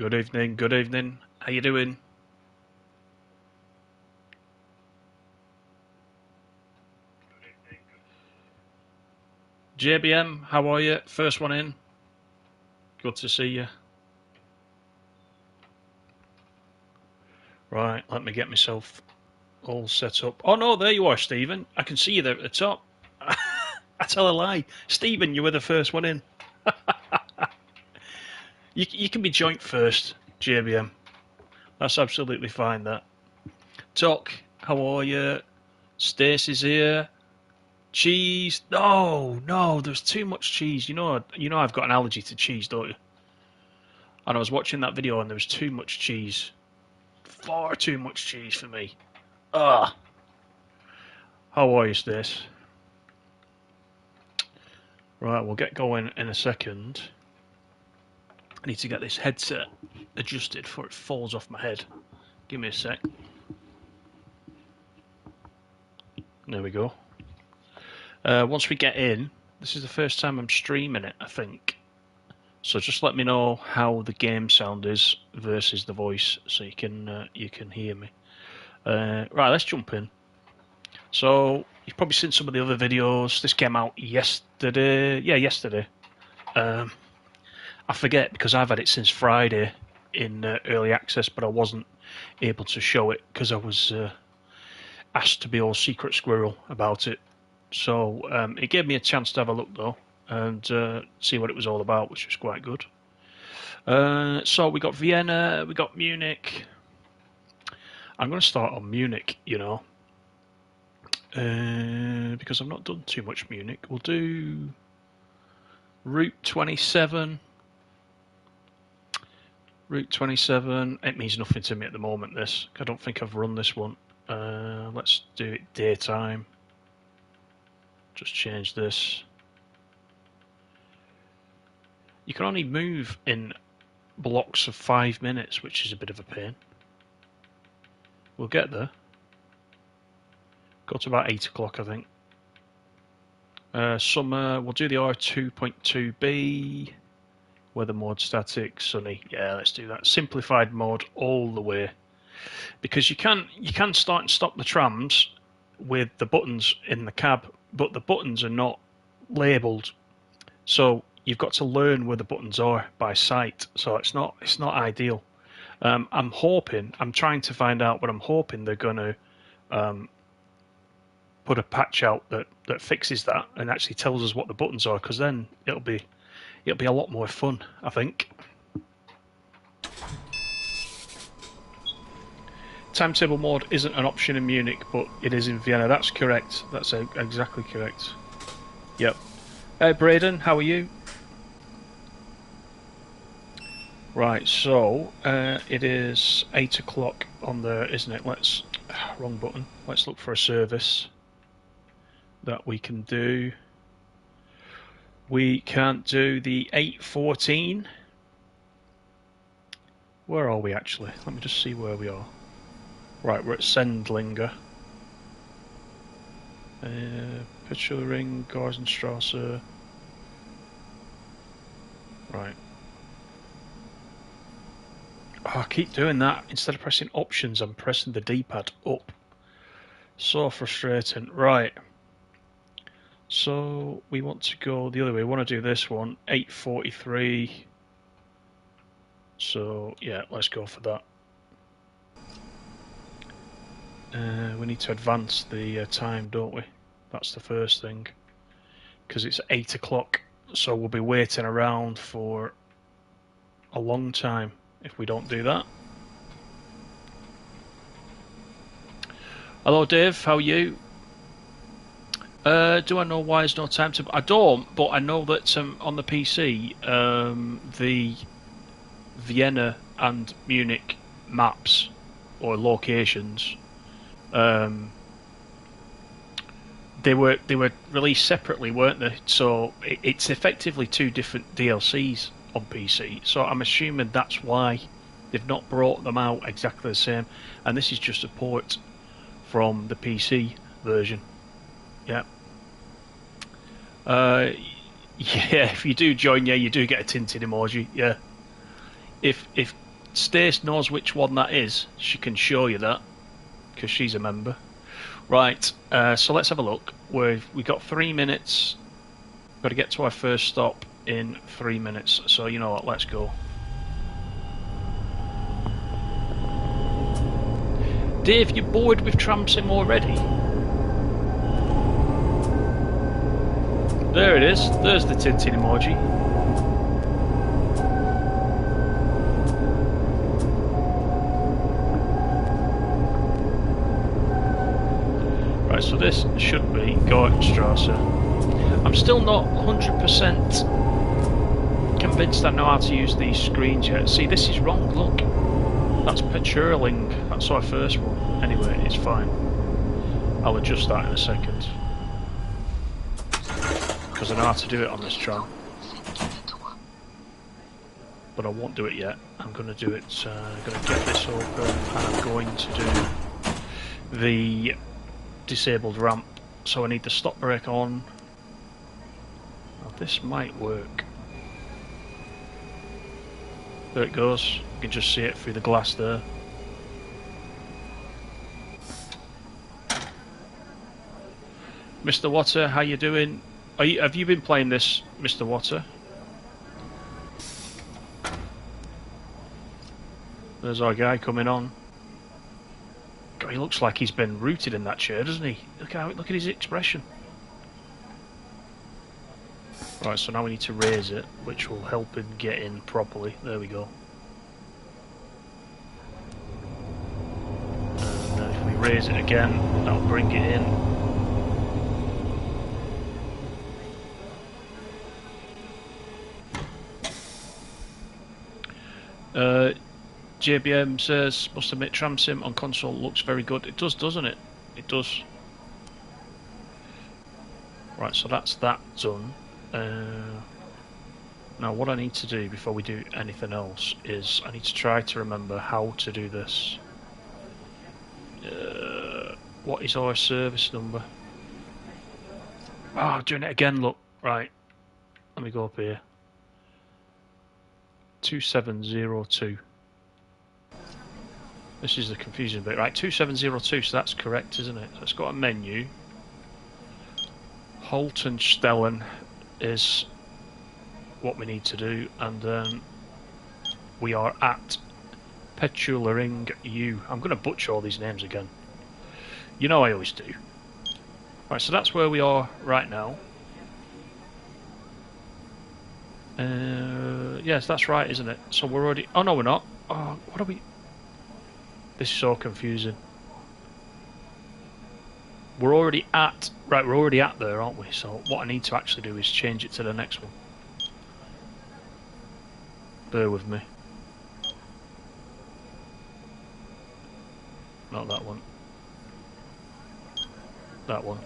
Good evening, good evening. How you doing? JBM, how are you? First one in. Good to see you. Right, let me get myself all set up. Oh no, there you are, Stephen. I can see you there at the top. I tell a lie. Stephen, you were the first one in. You can be joint first, JBM. That's absolutely fine, that. Tuck, how are you? Stacey's here. Cheese. No, there's too much cheese. You know I've got an allergy to cheese, don't you? And I was watching that video and there was too much cheese. Far too much cheese for me. Ah. How are you, Stace? Right, we'll get going in a second. I need to get this headset adjusted before it falls off my head. Give me a sec. There we go. Once we get in, this is the first time I'm streaming it, I think. So just let me know how the game sound is versus the voice, so you can hear me. Right, let's jump in. So you've probably seen some of the other videos. This came out yesterday. Yeah, yesterday. I forget because I've had it since Friday in early access, but I wasn't able to show it because I was asked to be all secret squirrel about it. So it gave me a chance to have a look though and see what it was all about, which was quite good. So we got Vienna, we got Munich. I'm going to start on Munich, you know, because I've not done too much Munich. We'll do Route 27. Route 27, it means nothing to me at the moment, this. I don't think I've run this one. Let's do it daytime. Just change this. You can only move in blocks of 5 minutes, which is a bit of a pain. We'll get there. Go to about 8 o'clock, I think. Summer, we'll do the R2.2B. Weather mode, static, sunny. Yeah, let's do that. Simplified mode all the way. Because you can start and stop the trams with the buttons in the cab, but the buttons are not labelled. So you've got to learn where the buttons are by sight. So it's not ideal. I'm trying to find out, but I'm hoping they're going to put a patch out that fixes that and actually tells us what the buttons are, because then it'll be a lot more fun, I think. Timetable mode isn't an option in Munich, but it is in Vienna. That's correct. That's exactly correct. Yep. Hey, Braden, how are you? Right, so it is 8 o'clock on there, isn't it? Wrong button. Let's look for a service that we can do. We can't do the 8:14. Where are we actually? Let me just see where we are. Right, we're at Sendlinger. Petschelring, Garzenstrasse. Right. Oh, I keep doing that. Instead of pressing options, I'm pressing the D-pad up. So frustrating. Right. So we want to go the other way. We want to do this one, 8:43. So yeah, let's go for that. We need to advance the time, don't we? That's the first thing. Because it's 8 o'clock, so we'll be waiting around for a long time if we don't do that. Hello Dave, how are you? Do I know why there's no timetable? I don't, but I know that on the PC, the Vienna and Munich maps or locations, they were released separately, weren't they? So it's effectively two different DLCs on PC. So I'm assuming that's why they've not brought them out exactly the same. And this is just a port from the PC version. Yeah. Yeah, if you do join, yeah, you do get a tinted emoji. Yeah. If Stace knows which one that is. She can show you that because she's a member. Right, so let's have a look. We've got 3 minutes. Got to get to our first stop in 3 minutes. So you know what? Let's go. Dave, you're bored with TramSim already? There it is. There's the Tintin emoji. Right, so this should be Gartenstrasse. I'm still not 100% convinced I know how to use these screens yet. See, this is wrong, look. That's patrolling. That's our first one. Anyway, it's fine. I'll adjust that in a second. Because I know how to do it on this tram. But I won't do it yet. I'm going to do it, I'm going to get this open and I'm going to do the disabled ramp. So I need the stop brake on. Now this might work. There it goes. You can just see it through the glass there. Mr. Water, how you doing? Have you been playing this, Mr. Water? There's our guy coming on. God, he looks like he's been rooted in that chair, doesn't he? Look at his expression. Right, so now we need to raise it, which will help him get in properly. There we go. And then if we raise it again, that'll bring it in. JBM says, must admit TramSim on console looks very good. It does, doesn't it? It does. Right, so that's that done. Now what I need to do before we do anything else is I need to try to remember how to do this. What is our service number? Ah, doing it again, look. Right, let me go up here. 2702. This is the confusing bit. Right, 2702, so that's correct, isn't it? So it's got a menu. Holtenstellen is what we need to do, and then we are at Petulering U. I'm going to butcher all these names again. You know I always do. Right, so that's where we are right now. Yes, that's right, isn't it? So we're already... Oh, no, we're not. Oh, what are we... This is so confusing. We're already at... Right, we're already at there, aren't we? So what I need to actually do is change it to the next one. Bear with me. Not that one. That one.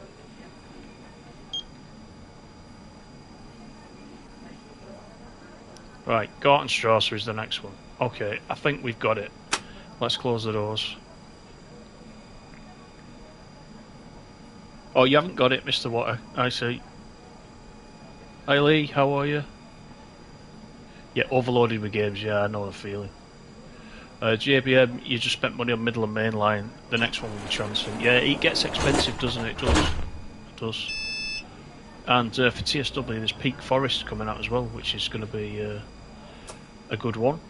Right, Gartenstrasse is the next one. Okay, I think we've got it. Let's close the doors. Oh, you haven't got it, Mr. Water. I see. Hi Lee, how are you? Yeah, overloaded with games, yeah, I know the feeling. JBM, you just spent money on Middle and Main Line. The next one will be TramSim. Yeah, it gets expensive, doesn't it? It does. It does. And for TSW, there's Peak Forest coming out as well, which is going to be a good one.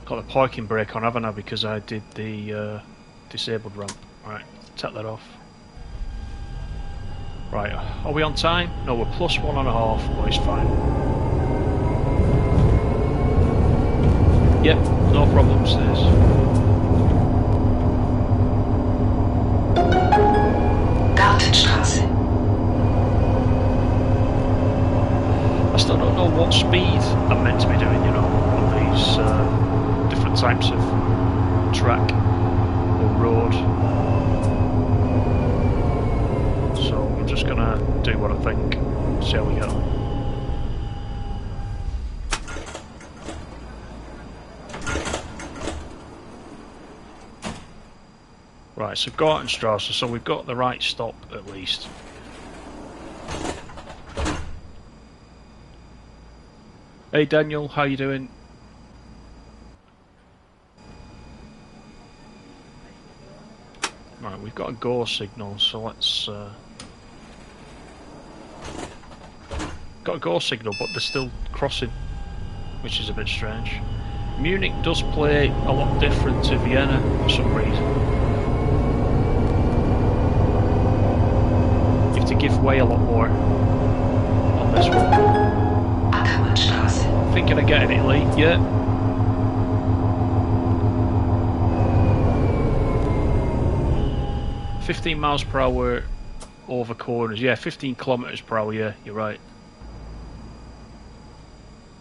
Got the parking brake on, haven't I? Because I did the disabled ramp. Right, take that off. Right, are we on time? No, we're plus 1.5, but it's fine. Yep, no problems, there's. I still don't know what speed I'm meant to be doing, you know, on these different types of track or road. So I'm just gonna do what I think, see how we get on. Right, so Gartenstrasse, so we've got the right stop at least. Hey Daniel, how you doing? Right, we've got a go signal, so let's... got a go signal, but they're still crossing, which is a bit strange. Munich does play a lot different to Vienna for some reason. You have to give way a lot more on this one. Thinking of getting it, Lee? Yeah. $15 miles per hour over corners. Yeah, 15 kilometers per hour. Yeah, you're right.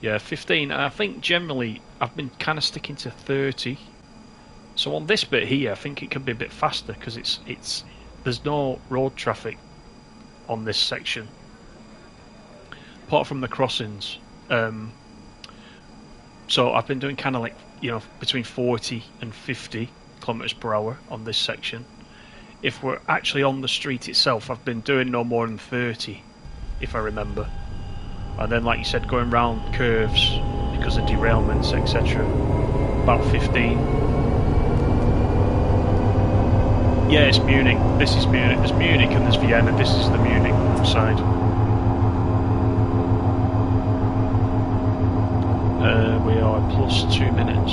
Yeah, 15. I think generally I've been kind of sticking to 30. So on this bit here, I think it can be a bit faster because it's there's no road traffic on this section, apart from the crossings. So I've been doing kind of like, you know, between 40 and 50 kilometers per hour on this section. If we're actually on the street itself, I've been doing no more than 30, if I remember. And then, like you said, going round curves because of derailments, etc. About 15. Yeah, it's Munich. This is Munich. There's Munich and there's Vienna. This is the Munich side. We are plus 2 minutes.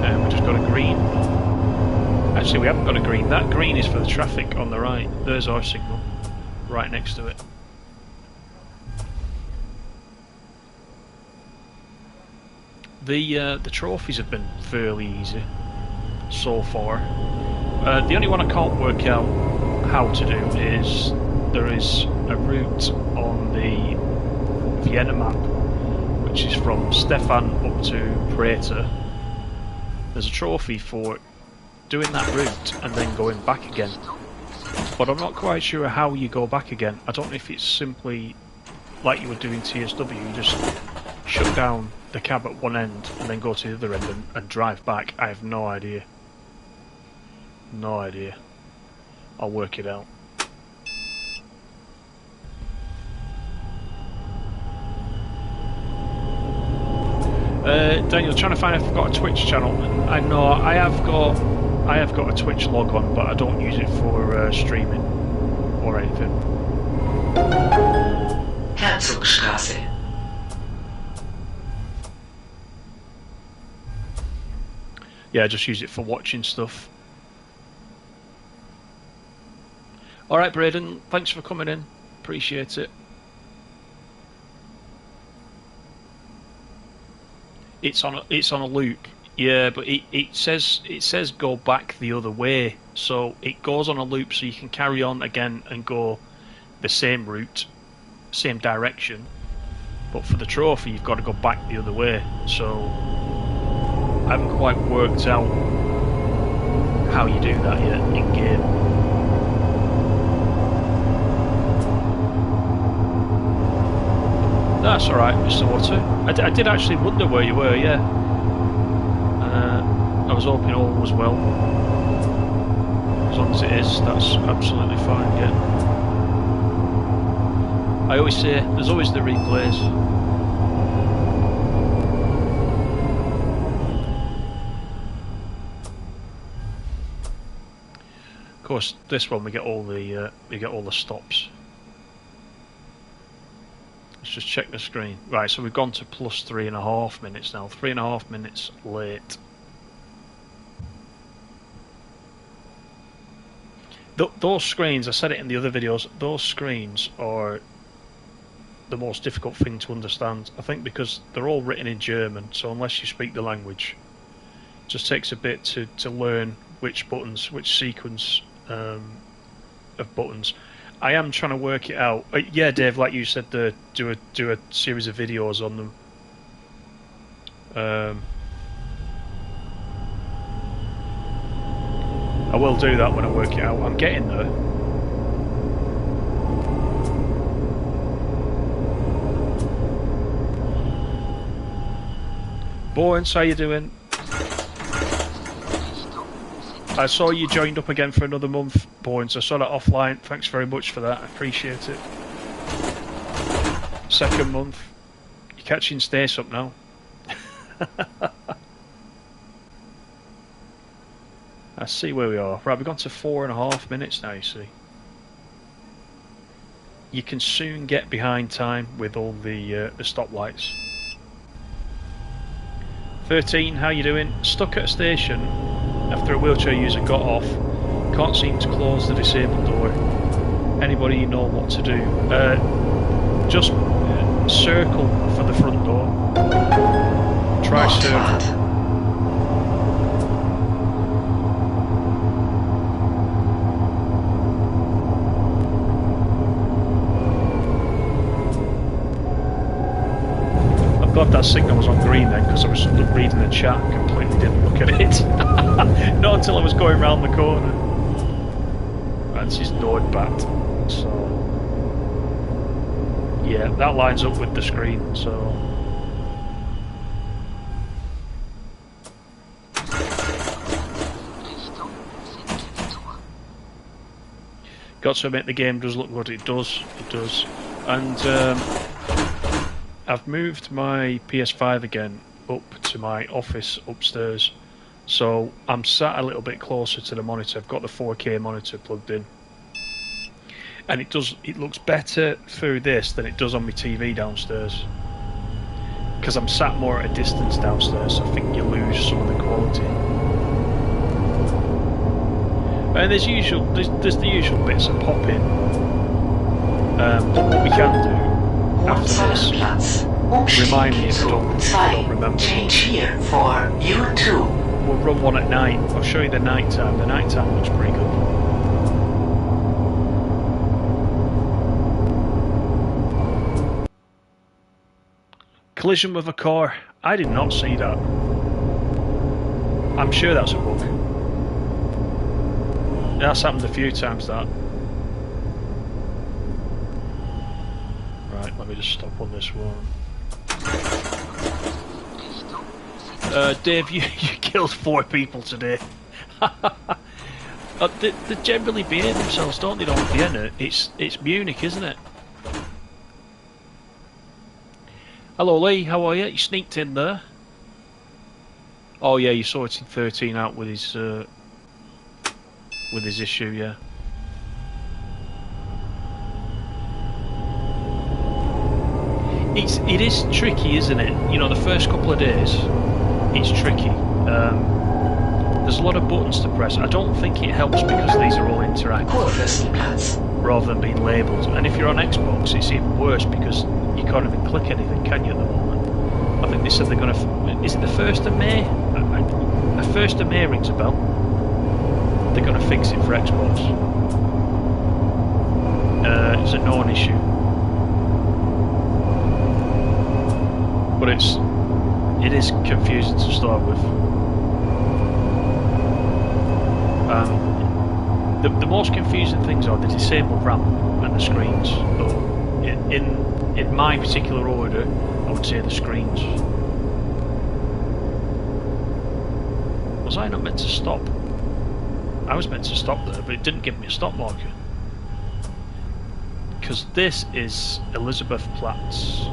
And we just got a green. Actually, we haven't got a green. That green is for the traffic on the right. There's our signal, right next to it. The trophies have been fairly easy so far. The only one I can't work out how to do is there is a route on the Vienna map which is from Stefan up to Prater. There's a trophy for doing that route and then going back again, but I'm not quite sure how you go back again. I don't know if it's simply like you would do in TSW, you just shut down the cab at one end and then go to the other end and drive back. I have no idea. No idea. I'll work it out. Daniel, trying to find if I've got a Twitch channel. I know I have got a Twitch log on, but I don't use it for streaming or anything. Herzogstraße. Yeah, I just use it for watching stuff. Alright, Braden, thanks for coming in. Appreciate it. It's on a loop. Yeah, but it says go back the other way. So it goes on a loop so you can carry on again and go the same route, same direction. But for the trophy you've got to go back the other way. So I haven't quite worked out how you do that yet in game. That's alright, Mr. Water. I did actually wonder where you were, yeah. I was hoping all was well. As long as it is, that's absolutely fine, yeah. I always say, there's always the replays. Of course, this one we get all the stops. Let's just check the screen. Right, so we've gone to plus 3.5 minutes now. 3.5 minutes late. Those screens, I said it in the other videos, those screens are the most difficult thing to understand. I think because they're all written in German, so unless you speak the language, it just takes a bit to learn which buttons, which sequence of buttons. I am trying to work it out. Yeah, Dave, like you said, do a series of videos on them. I will do that when I work it out. I'm getting there. Boyens, how you doing? I saw you joined up again for another month, Boyens. I saw that offline. Thanks very much for that. I appreciate it. Second month. You're catching Stace up now. I see where we are. Right, we've gone to 4.5 minutes now, you see. You can soon get behind time with all the stoplights. 13, how you doing? Stuck at a station after a wheelchair user got off. Can't seem to close the disabled door. Anybody know what to do? Just circle for the front door. Try circle. I'm glad that signal was on green then, because I was reading the chat and completely didn't look at it. Not until I was going round the corner. That's his Nord bat. So yeah, that lines up with the screen, so got to admit the game does look good. It does, and I've moved my PS5 again up to my office upstairs, so I'm sat a little bit closer to the monitor. I've got the 4K monitor plugged in, and it looks better through this than it does on my TV downstairs, because I'm sat more at a distance downstairs, so I think you lose some of the quality. And there's the usual bits of popping, but what we can do after this, remind me if I don't remember. Change here for U2. We'll run one at night. I'll show you the night time. The night time looks pretty good. Collision with a car. I did not see that. I'm sure that's a bug. That's happened a few times, that. Right, let me just stop on this one. Dave, you killed 4 people today. They generally behave themselves, don't they, on Vienna? It's Munich, isn't it? Hello Lee, how are you? You sneaked in there. Oh yeah, you sorted 13 out with his issue, yeah. It is tricky, isn't it? You know, the first couple of days, it's tricky. There's a lot of buttons to press. I don't think it helps because these are all interactive rather than being labelled. And if you're on Xbox, it's even worse because you can't even click anything, can you, at the moment? I think they said they're going to... Is it the 1st of May? The 1st of May rings a bell. They're going to fix it for Xbox. It's a known issue. But it is confusing to start with. The most confusing things are the disabled ramp and the screens. In my particular order, I would say the screens. Was I not meant to stop? I was meant to stop there, but it didn't give me a stop marker. Because this is Elizabethplatz.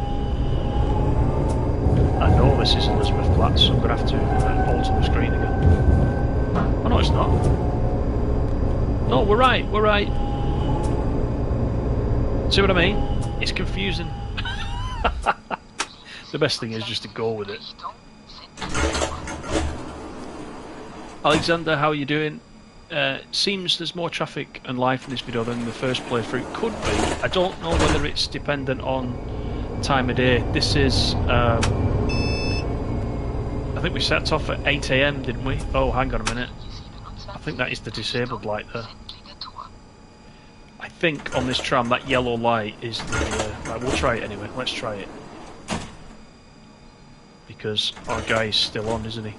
I know this is Elizabethplatz, so I'm going to have to alter the screen again. Oh no, it's not. No, we're right. See what I mean? It's confusing. The best thing is just to go with it. Alexander, how are you doing? Seems there's more traffic and life in this video than the first playthrough. Could be. I don't know whether it's dependent on time of day. This is... I think we set off at 8 AM, didn't we? Oh, hang on a minute. I think that is the disabled light there. I think on this tram that yellow light is the... right, we'll try it anyway. Let's try it. Because our guy is still on, isn't he?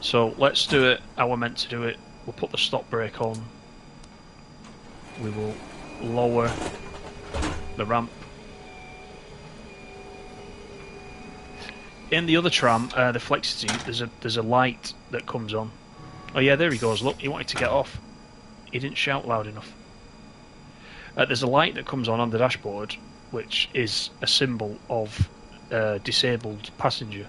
So let's do it how we're meant to do it. We'll put the stop brake on. We will lower the ramp. In the other tram, the Flexity, there's a light that comes on. Oh yeah, there he goes. Look, he wanted to get off. He didn't shout loud enough. There's a light that comes on the dashboard, which is a symbol of disabled passenger.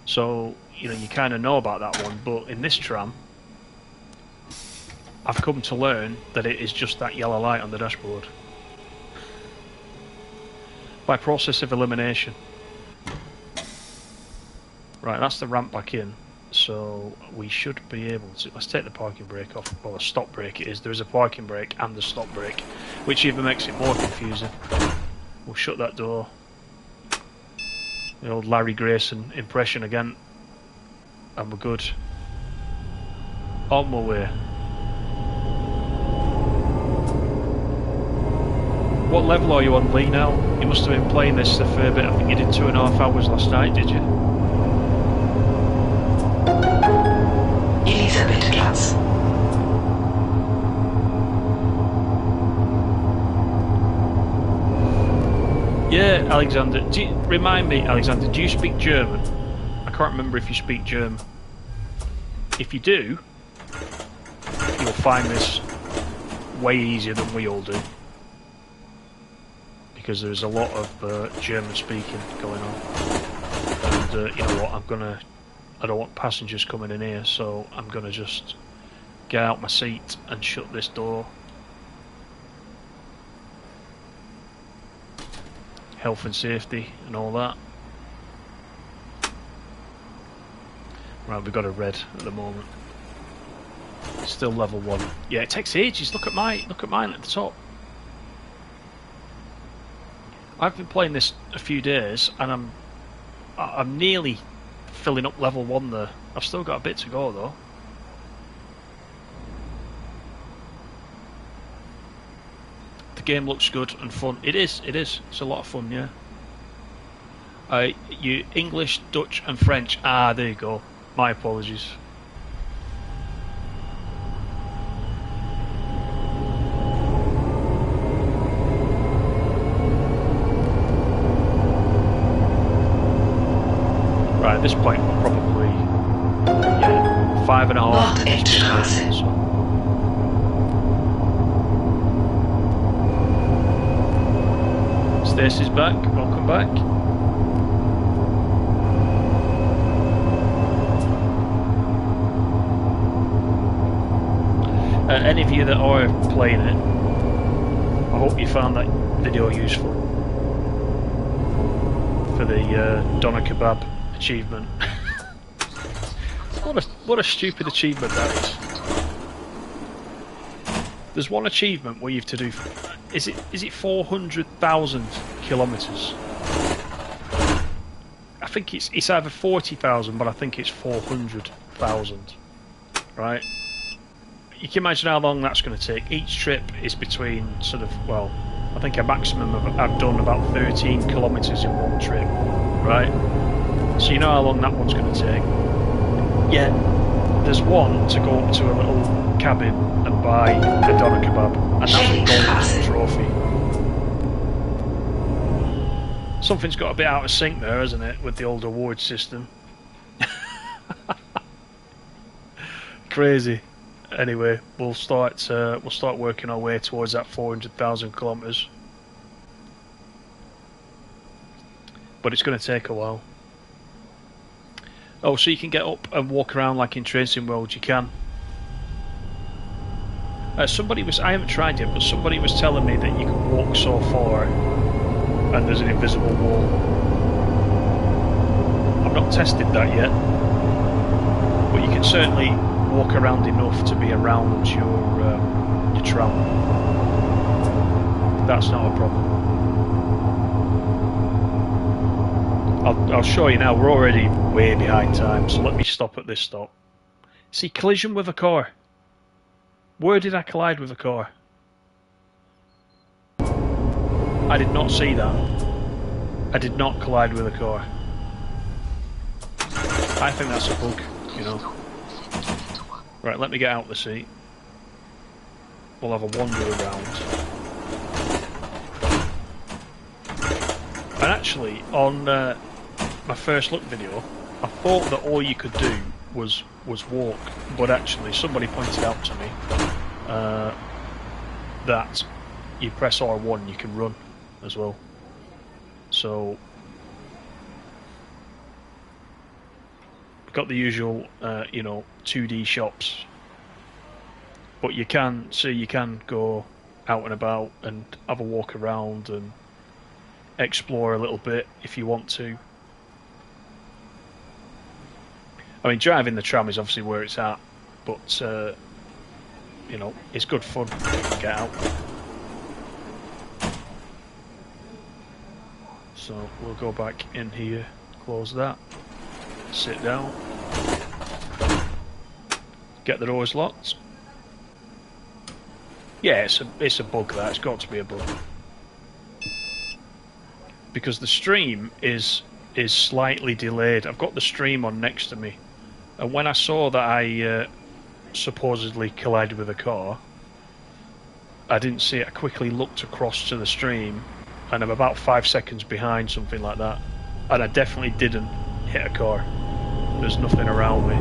So you know you kind of know about that one. But in this tram, I've come to learn that it is just that yellow light on the dashboard. By process of elimination. Right, that's the ramp back in. So we should be able to... Let's take the parking brake off. Well, the stop brake it is. There is a parking brake and the stop brake, which even makes it more confusing. We'll shut that door. The old Larry Grayson impression again. And we're good. On my way. What level are you on, Lee, now? You must have been playing this a fair bit. I think you did 2.5 hours last night, did you? Elisabethplatz. Yeah, Alexander. Remind me, Alexander, do you speak German? I can't remember if you speak German. If you do, you'll find this way easier than we all do. Because there's a lot of German speaking going on. And you know what, I don't want passengers coming in here, so I'm gonna just get out my seat and shut this door. Health and safety and all that. Right, we've got a red at the moment. Still level 1. Yeah, it takes ages. Look at mine at the top. I've been playing this a few days and I'm nearly filling up level 1 there. I've still got a bit to go though. The game looks good and fun. It is. It's a lot of fun, yeah. You English, Dutch and French. Ah, there you go. My apologies. Right, at this point we're probably 5.5 minutes. Stacey's back, welcome back. Any of you that are playing it, I hope you found that video useful for the doner kebab achievement. What a stupid achievement that is. There's one achievement where you have to do, is it 400,000 kilometres? I think it's either 40,000, but I think it's 400,000. Right? You can imagine how long that's going to take. Each trip is between sort of, well, I think a maximum of I've done about 13 kilometres in one trip. Right? So you know how long that one's going to take. Yeah, there's one to go up to a little cabin and buy a doner kebab, and that's a golden trophy. Something's got a bit out of sync there, hasn't it, with the old award system? Crazy. Anyway, we'll start working our way towards that 400,000 kilometres, but it's going to take a while. Oh, so you can get up and walk around like in TramSim World, you can. I haven't tried it, but somebody was telling me that you can walk so far and there's an invisible wall. I've not tested that yet, but you can certainly walk around enough to be around your tram. That's not a problem. I'll show you now. We're already way behind time, so let me stop at this stop. See, collision with a car. Where did I collide with a car? I did not see that. I did not collide with a car. I think that's a bug, you know. Right, let me get out the seat. We'll have a wander around. And actually, on my first look video, I thought that all you could do was walk, but actually somebody pointed out to me that you press R1, you can run as well. So we've got the usual, 2D shops But you can go out and about and have a walk around and explore a little bit if you want to. I mean, driving the tram is obviously where it's at, but you know, it's good fun to get out. So we'll go back in here, close that, sit down, get the doors locked. Yeah, it's a bug that, it's got to be a bug. Because the stream is slightly delayed. I've got the stream on next to me, and when I saw that I supposedly collided with a car, I didn't see it. I quickly looked across to the stream, and I'm about 5 seconds behind, something like that. And I definitely didn't hit a car. There's nothing around me.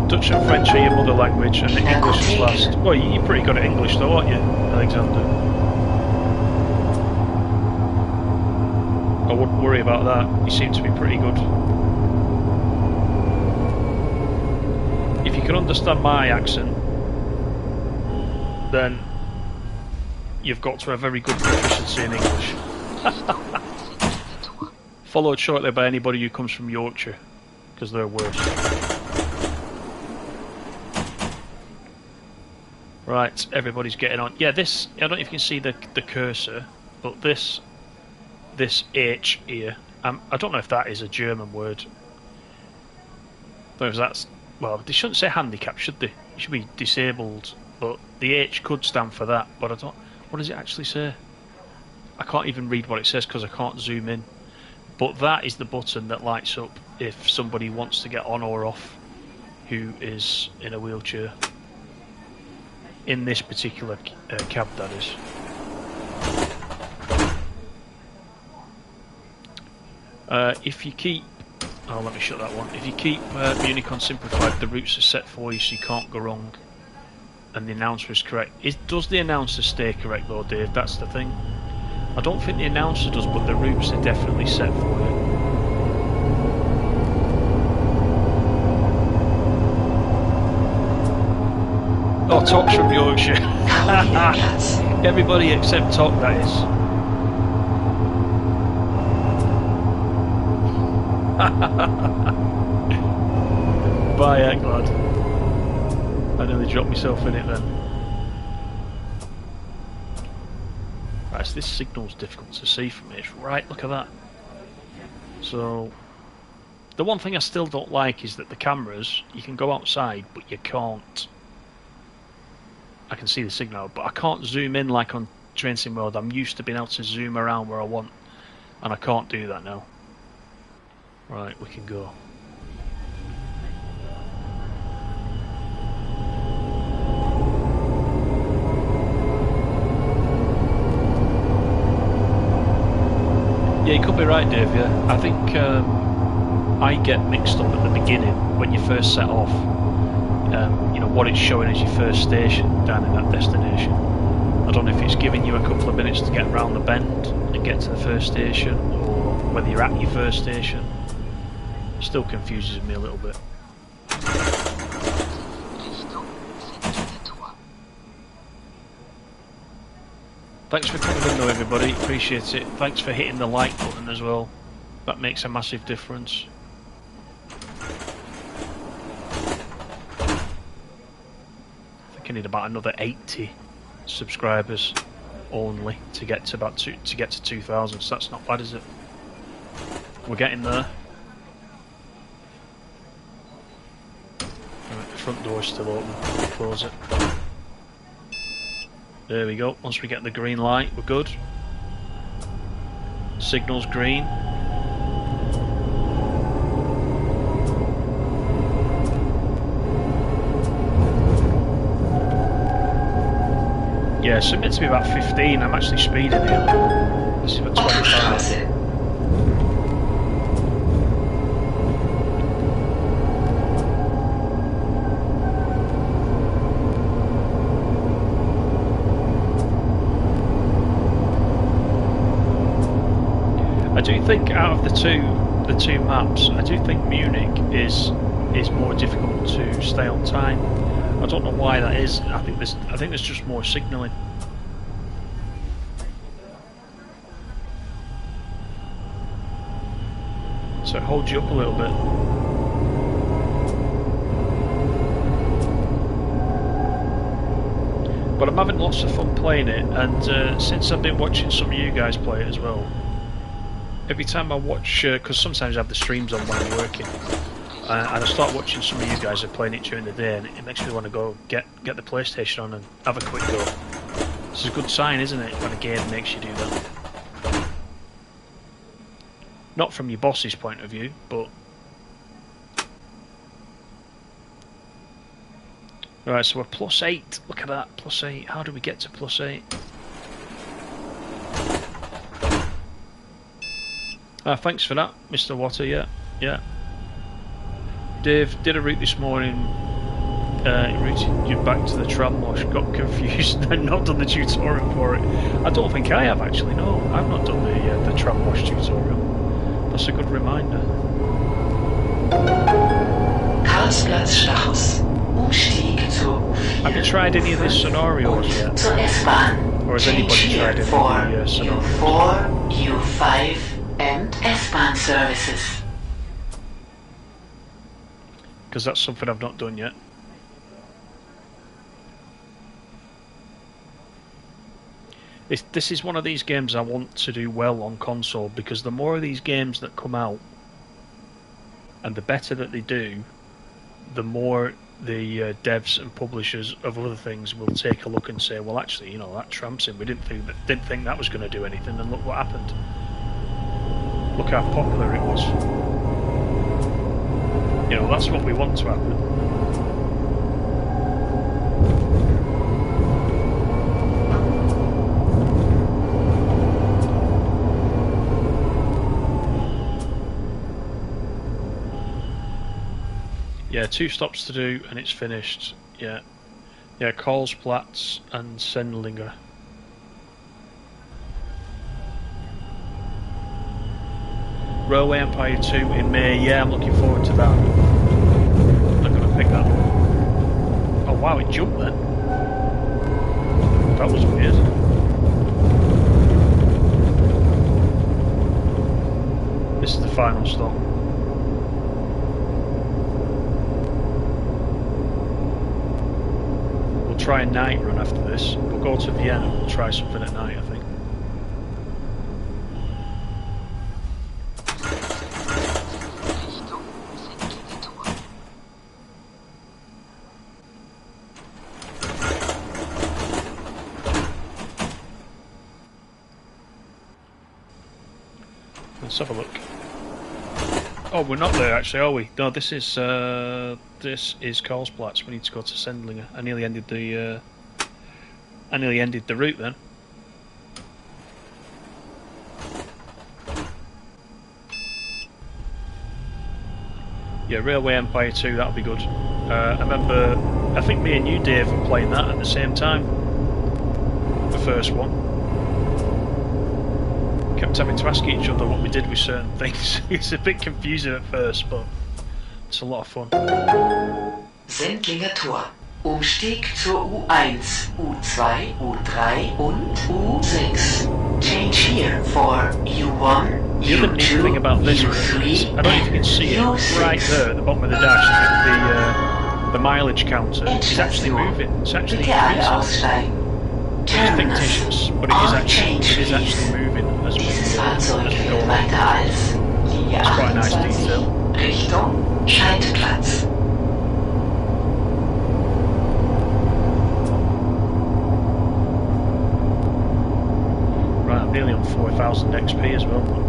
Dutch and French are your mother language, and English is last. Well, you're pretty good at English though, aren't you, Alexander? I wouldn't worry about that. You seem to be pretty good. If you can understand my accent, then you've got to have very good proficiency in English. Followed shortly by anybody who comes from Yorkshire, because they're worse. Right, everybody's getting on. Yeah, this, I don't know if you can see the cursor, but this H here, I don't know if that is a German word. I don't know if that's, well, they shouldn't say handicap, should they? It should be disabled, but the H could stand for that, but I don't, what does it actually say? I can't even read what it says because I can't zoom in. But that is the button that lights up if somebody wants to get on or off who is in a wheelchair. In this particular cab, that is. If you keep... Oh, let me shut that one. If you keep Munich on simplified, the routes are set for you so you can't go wrong. And the announcer is correct. Does the announcer stay correct though, Dave? That's the thing. I don't think the announcer does, but the routes are definitely set for you. Oh, Tok's from Yorkshire. Everybody except Tok, that is. Bye, Anglad. I nearly dropped myself in it then. Right, so this signal's difficult to see from me. It's right, look at that. So, the one thing I still don't like is that the cameras, you can go outside, but you can't. I can see the signal, but I can't zoom in like on TramSim World. I'm used to being able to zoom around where I want, and I can't do that now. Right, we can go. Yeah, you could be right, Dave, yeah. I think I get mixed up at the beginning when you first set off. You know, what it's showing as your first station down in that destination. I don't know if it's giving you a couple of minutes to get around the bend and get to the first station, or whether you're at your first station. It still confuses me a little bit. Thanks for coming in though, everybody, appreciate it. Thanks for hitting the like button as well. That makes a massive difference. I need about another 80 subscribers only to get to about 2,000, so that's not bad, is it? We're getting there. Right, the front door's still open. We'll close it. There we go. Once we get the green light, we're good. Signal's green. Yeah, so meant to be about 15. I'm actually speeding here. This is about 25. do think out of the two maps, I do think Munich is more difficult to stay on time. I don't know why that is. I think there's just more signalling. So it holds you up a little bit. But I'm having lots of fun playing it, and since I've been watching some of you guys play it as well, every time I watch, because sometimes I have the streams on when I'm working, and I start watching some of you guys are playing it during the day, and it makes me want to go get the PlayStation on and have a quick go. It's a good sign, isn't it, when a game makes you do that? Not from your boss's point of view, but... Right, so we're +8. Look at that, +8. How do we get to +8? Thanks for that, Mr. Water. Yeah. Dave did a route this morning. He routed you back to the tram wash. Got confused and not done the tutorial for it. I don't think I have actually. No, I've not done the tram wash tutorial. That's a good reminder. Karlsplatz Stachus. Umstieg zur U4. Have you tried any of these scenarios yet? Zur S-Bahn. Or has anybody tried any of the scenarios? U4, U5 and S-Bahn services. Because that's something I've not done yet. This is one of these games I want to do well on console, because the more of these games that come out and the better that they do, the more the devs and publishers of other things will take a look and say, well, actually, you know, that TramSim, we didn't think that was going to do anything, and look what happened. Look how popular it was. You know, that's what we want to happen. Yeah, 2 stops to do and it's finished. Yeah, Karlsplatz and Sendlinger. Railway Empire 2 in May. Yeah, I'm looking forward to that. I'm going to pick that one. Oh wow, it jumped then. That was weird. This is the final stop. We'll try a night run after this. We'll go to Vienna. We'll try something at night, I think. Let's have a look. Oh, we're not there actually, are we? No, this is Karlsplatz. We need to go to Sendlinger. I nearly ended the route then. Yeah, Railway Empire 2. That'll be good. I remember. I think me and you, Dave, were playing that at the same time. The first one. Kept having to ask each other what we did with certain things. It's a bit confusing at first, but it's a lot of fun. Sendlinger Tor. Umstieg zur U1, U2, U3 und U6. Change here for U1, The other neat thing about this is, I don't know if you can see it, right there at the bottom of the dash, the mileage counter is actually moving. It's actually increasing. It's fictitious, but it is actually moving as we go along. It's quite a nice detail. Richtung Scheideplatz. Right, I'm nearly on 4,000 XP as well.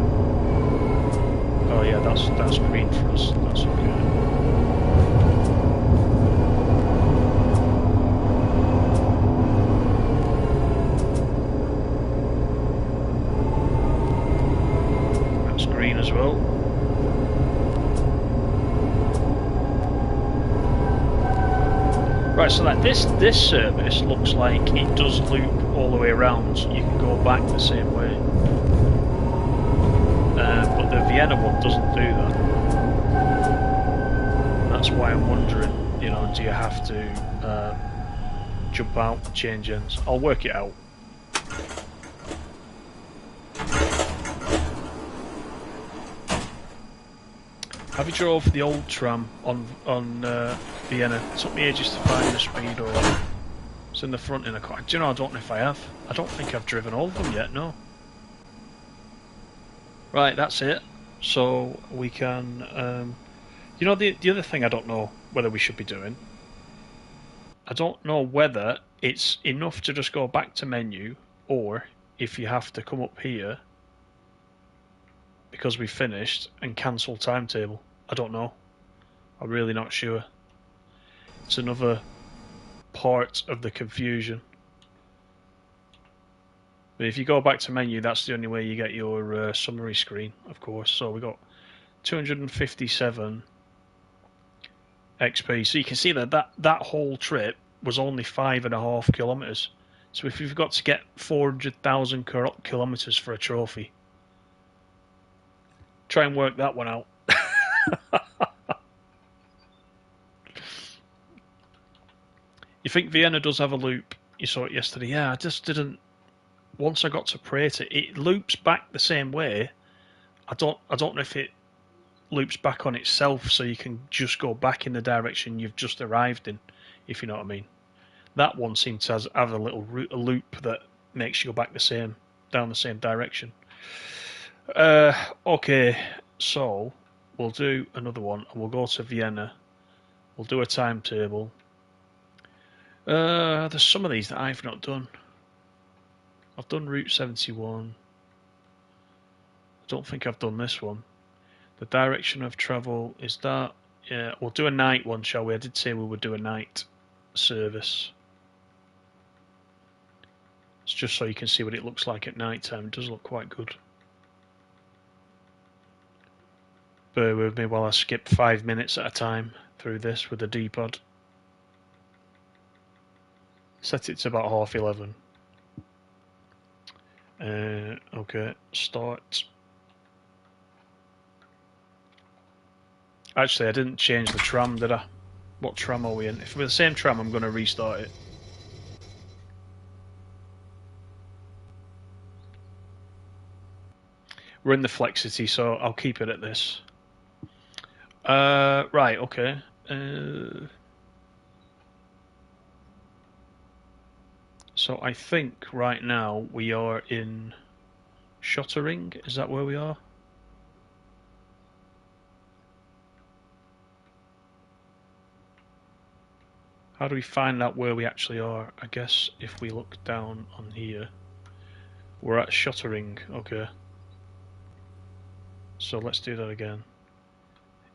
Oh yeah, that's green for us. That's okay. As well. Right, so like this service looks like it does loop all the way around, so you can go back the same way. but the Vienna one doesn't do that. And that's why I'm wondering, you know, do you have to jump out, change ends? I'll work it out. Have you drove the old tram on Vienna? It took me ages to find the speed, or it's in the front in a car. Do you know, I don't know if I have. I don't think I've driven all of them yet, no. Right, that's it. So we can, you know, the other thing I don't know whether we should be doing, I don't know whether it's enough to just go back to menu, or if you have to come up here because we finished and cancel timetable. I don't know. I'm really not sure. It's another part of the confusion. But if you go back to menu, that's the only way you get your summary screen, of course. So we got 257 XP. So you can see that whole trip was only 5.5 kilometers. So if you've got to get 400,000 kilometers for a trophy, try and work that one out. You think Vienna does have a loop? You saw it yesterday. Yeah, I just didn't. Once I got to Prater, it loops back the same way. I don't know if it loops back on itself, so you can just go back in the direction you've just arrived in, if you know what I mean. That one seems to have a little loop that makes you go back down the same direction. Okay, so we'll do another one, and we'll go to Vienna. We'll do a timetable. There's some of these that I've not done. I've done Route 71. I don't think I've done this one. The direction of travel is that. Yeah, we'll do a night one, shall we? I did say we would do a night service. It's just so you can see what it looks like at night time. It does look quite good. Bear with me while I skip 5 minutes at a time through this with the D-pad. Set it to about 11:30. Okay, start. Actually, I didn't change the tram, did I? What tram are we in? If we're the same tram, I'm going to restart it. We're in the Flexity, so I'll keep it at this. Right, okay. So I think right now we are in Schottering. Is that where we are? How do we find out where we actually are? I guess if we look down on here, we're at Schottering. Okay. So let's do that again.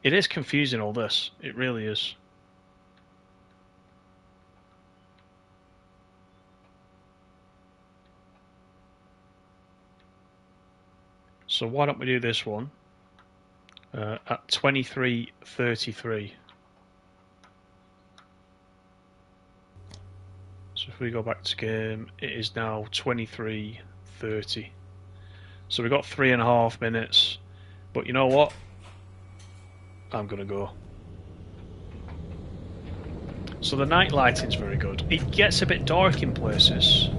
It is confusing, all this. It really is. So why don't we do this one at 23:33. So if we go back to game, it is now 23:30. So we've got 3.5 minutes. But you know what? I'm going to go. So the night lighting's very good. It gets a bit dark in places.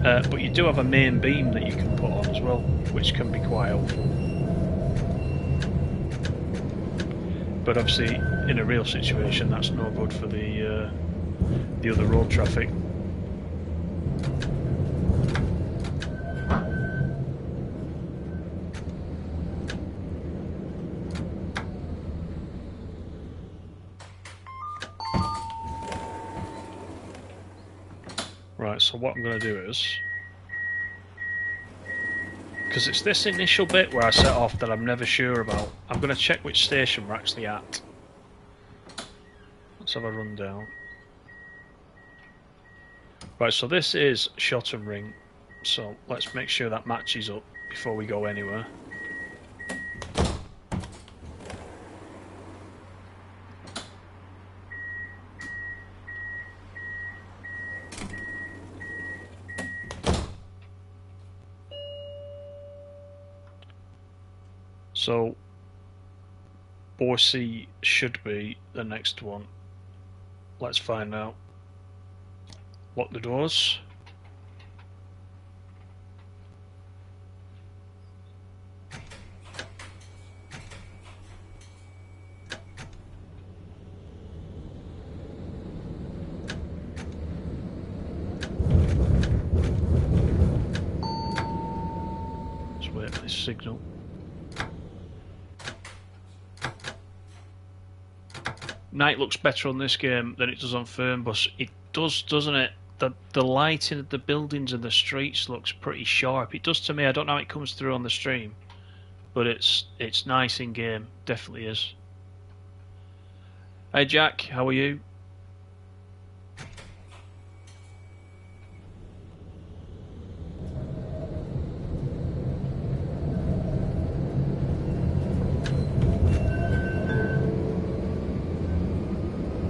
But you do have a main beam that you can put on as well, which can be quite helpful. But obviously, in a real situation, that's no good for the other road traffic. Right, so what I'm going to do is, because it's this initial bit where I set off that I'm never sure about, I'm going to check which station we're actually at. Let's have a run down. Right, so this is Schottering, so let's make sure that matches up before we go anywhere. So Boise should be the next one. Let's find out. Lock the doors. Let's wait for this signal. Night looks better on this game than it does on Fernbus. It does, doesn't it? The lighting of the buildings and the streets looks pretty sharp. It does to me. I don't know how it comes through on the stream, but it's nice in game. Definitely is. Hey Jack, how are you?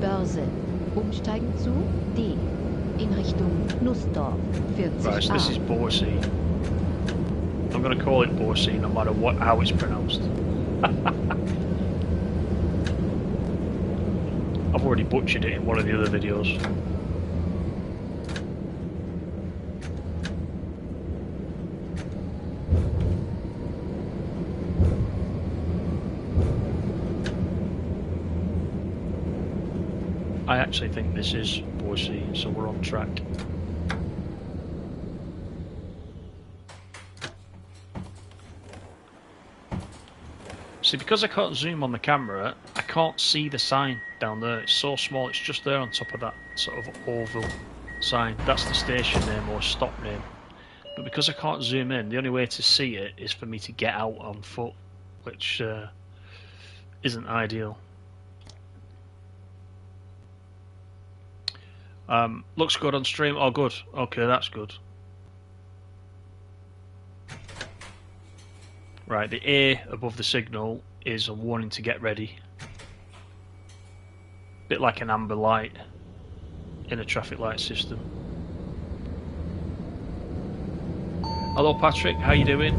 Börse. Umsteigen zu D. In Richtung Nussdorf. 40 Right, so this is Boise. I'm going to call it Boise no matter how it's pronounced. I've already butchered it in one of the other videos. I actually think this is Boise, so we're on track. See, because I can't zoom on the camera, I can't see the sign down there. It's so small, it's just there on top of that sort of oval sign. That's the station name or stop name. But because I can't zoom in, the only way to see it is for me to get out on foot, which isn't ideal. Looks good on stream. Oh, good. Okay, that's good. Right, the A above the signal is a warning to get ready. Bit like an amber light in a traffic light system. Hello Patrick, how you doing?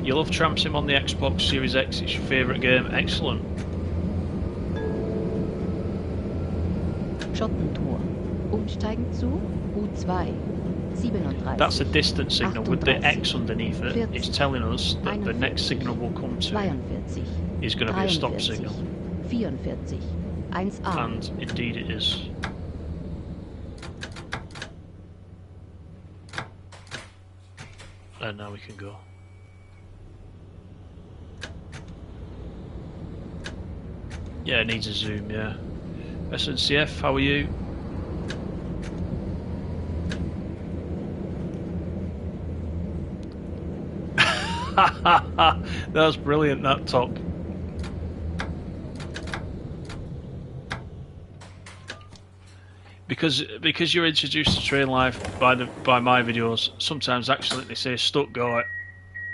You love TramSim on the Xbox Series X, it's your favourite game. Excellent. Schottentor. Umsteigen zu U2. 37. That's a distance signal with the X underneath it. It's telling us that the next signal we'll come to is going to be a stop signal. 44. 1A. And indeed it is. And now we can go. Yeah, it needs a zoom, yeah. SNCF, how are you? That was brilliant, that talk. Because you're introduced to train life by my videos, sometimes actually they say Stuttgart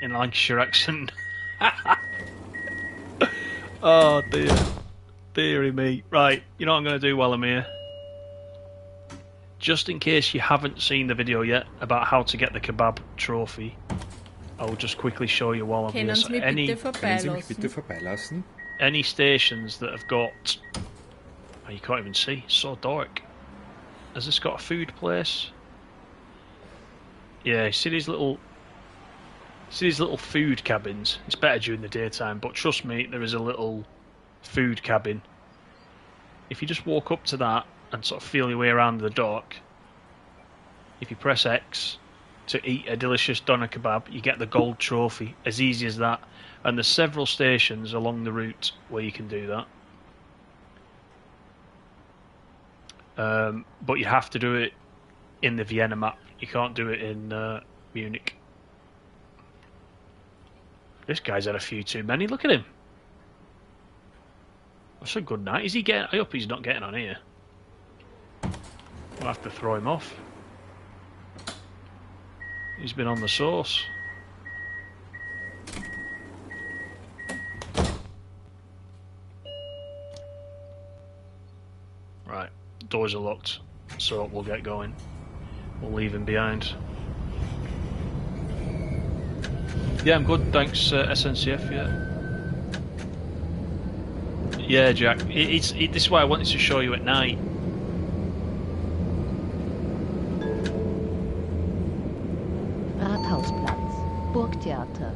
in Lancashire accent. Oh dear, dearie me. Right, you know what I'm going to do while I'm here? Just in case you haven't seen the video yet about how to get the kebab trophy, I'll just quickly show you while I'm here. So any stations that have got... Oh, you can't even see, it's so dark. Has this got a food place? Yeah, you see these little food cabins? It's better during the daytime, but trust me, there is a little food cabin. If you just walk up to that and sort of feel your way around the dark, if you press X to eat a delicious doner kebab, you get the gold trophy. As easy as that. And there's several stations along the route where you can do that. But you have to do it in the Vienna map. You can't do it in Munich. This guy's had a few too many. Look at him. That's a good night. Is he getting? I hope he's not getting on here. We'll have to throw him off. He's been on the sauce. Right, doors are locked, so we'll get going. We'll leave him behind. Yeah, I'm good, thanks SNCF, yeah. Yeah, Jack. This is why I wanted to show you at night. Rathausplatz, Burgtheater.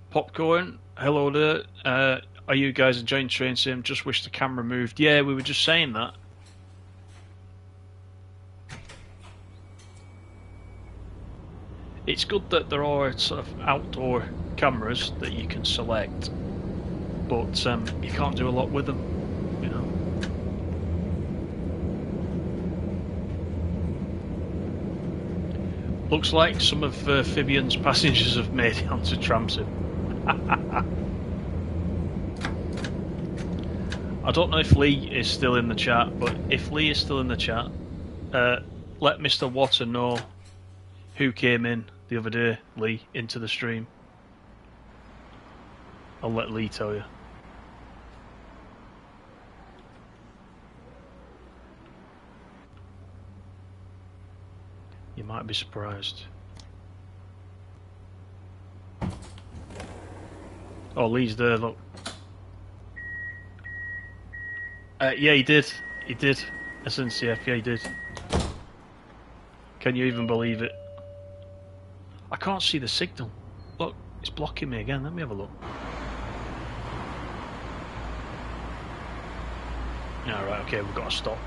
Popcorn, hello there. Are you guys enjoying TramSim? Just wish the camera moved. Yeah, we were just saying that. It's good that there are sort of outdoor cameras that you can select, but you can't do a lot with them, you know. Looks like some of Fabian's passengers have made it onto TramSim. I don't know if Lee is still in the chat, but if Lee is still in the chat, let Mr. Water know who came in the other day, Lee, into the stream. I'll let Lee tell you. You might be surprised. Oh, Lee's there, look. Yeah, he did. He did. SNCF, yeah, he did. Can you even believe it? I can't see the signal. Look, it's blocking me again. Let me have a look. Alright, okay, we've got to stop.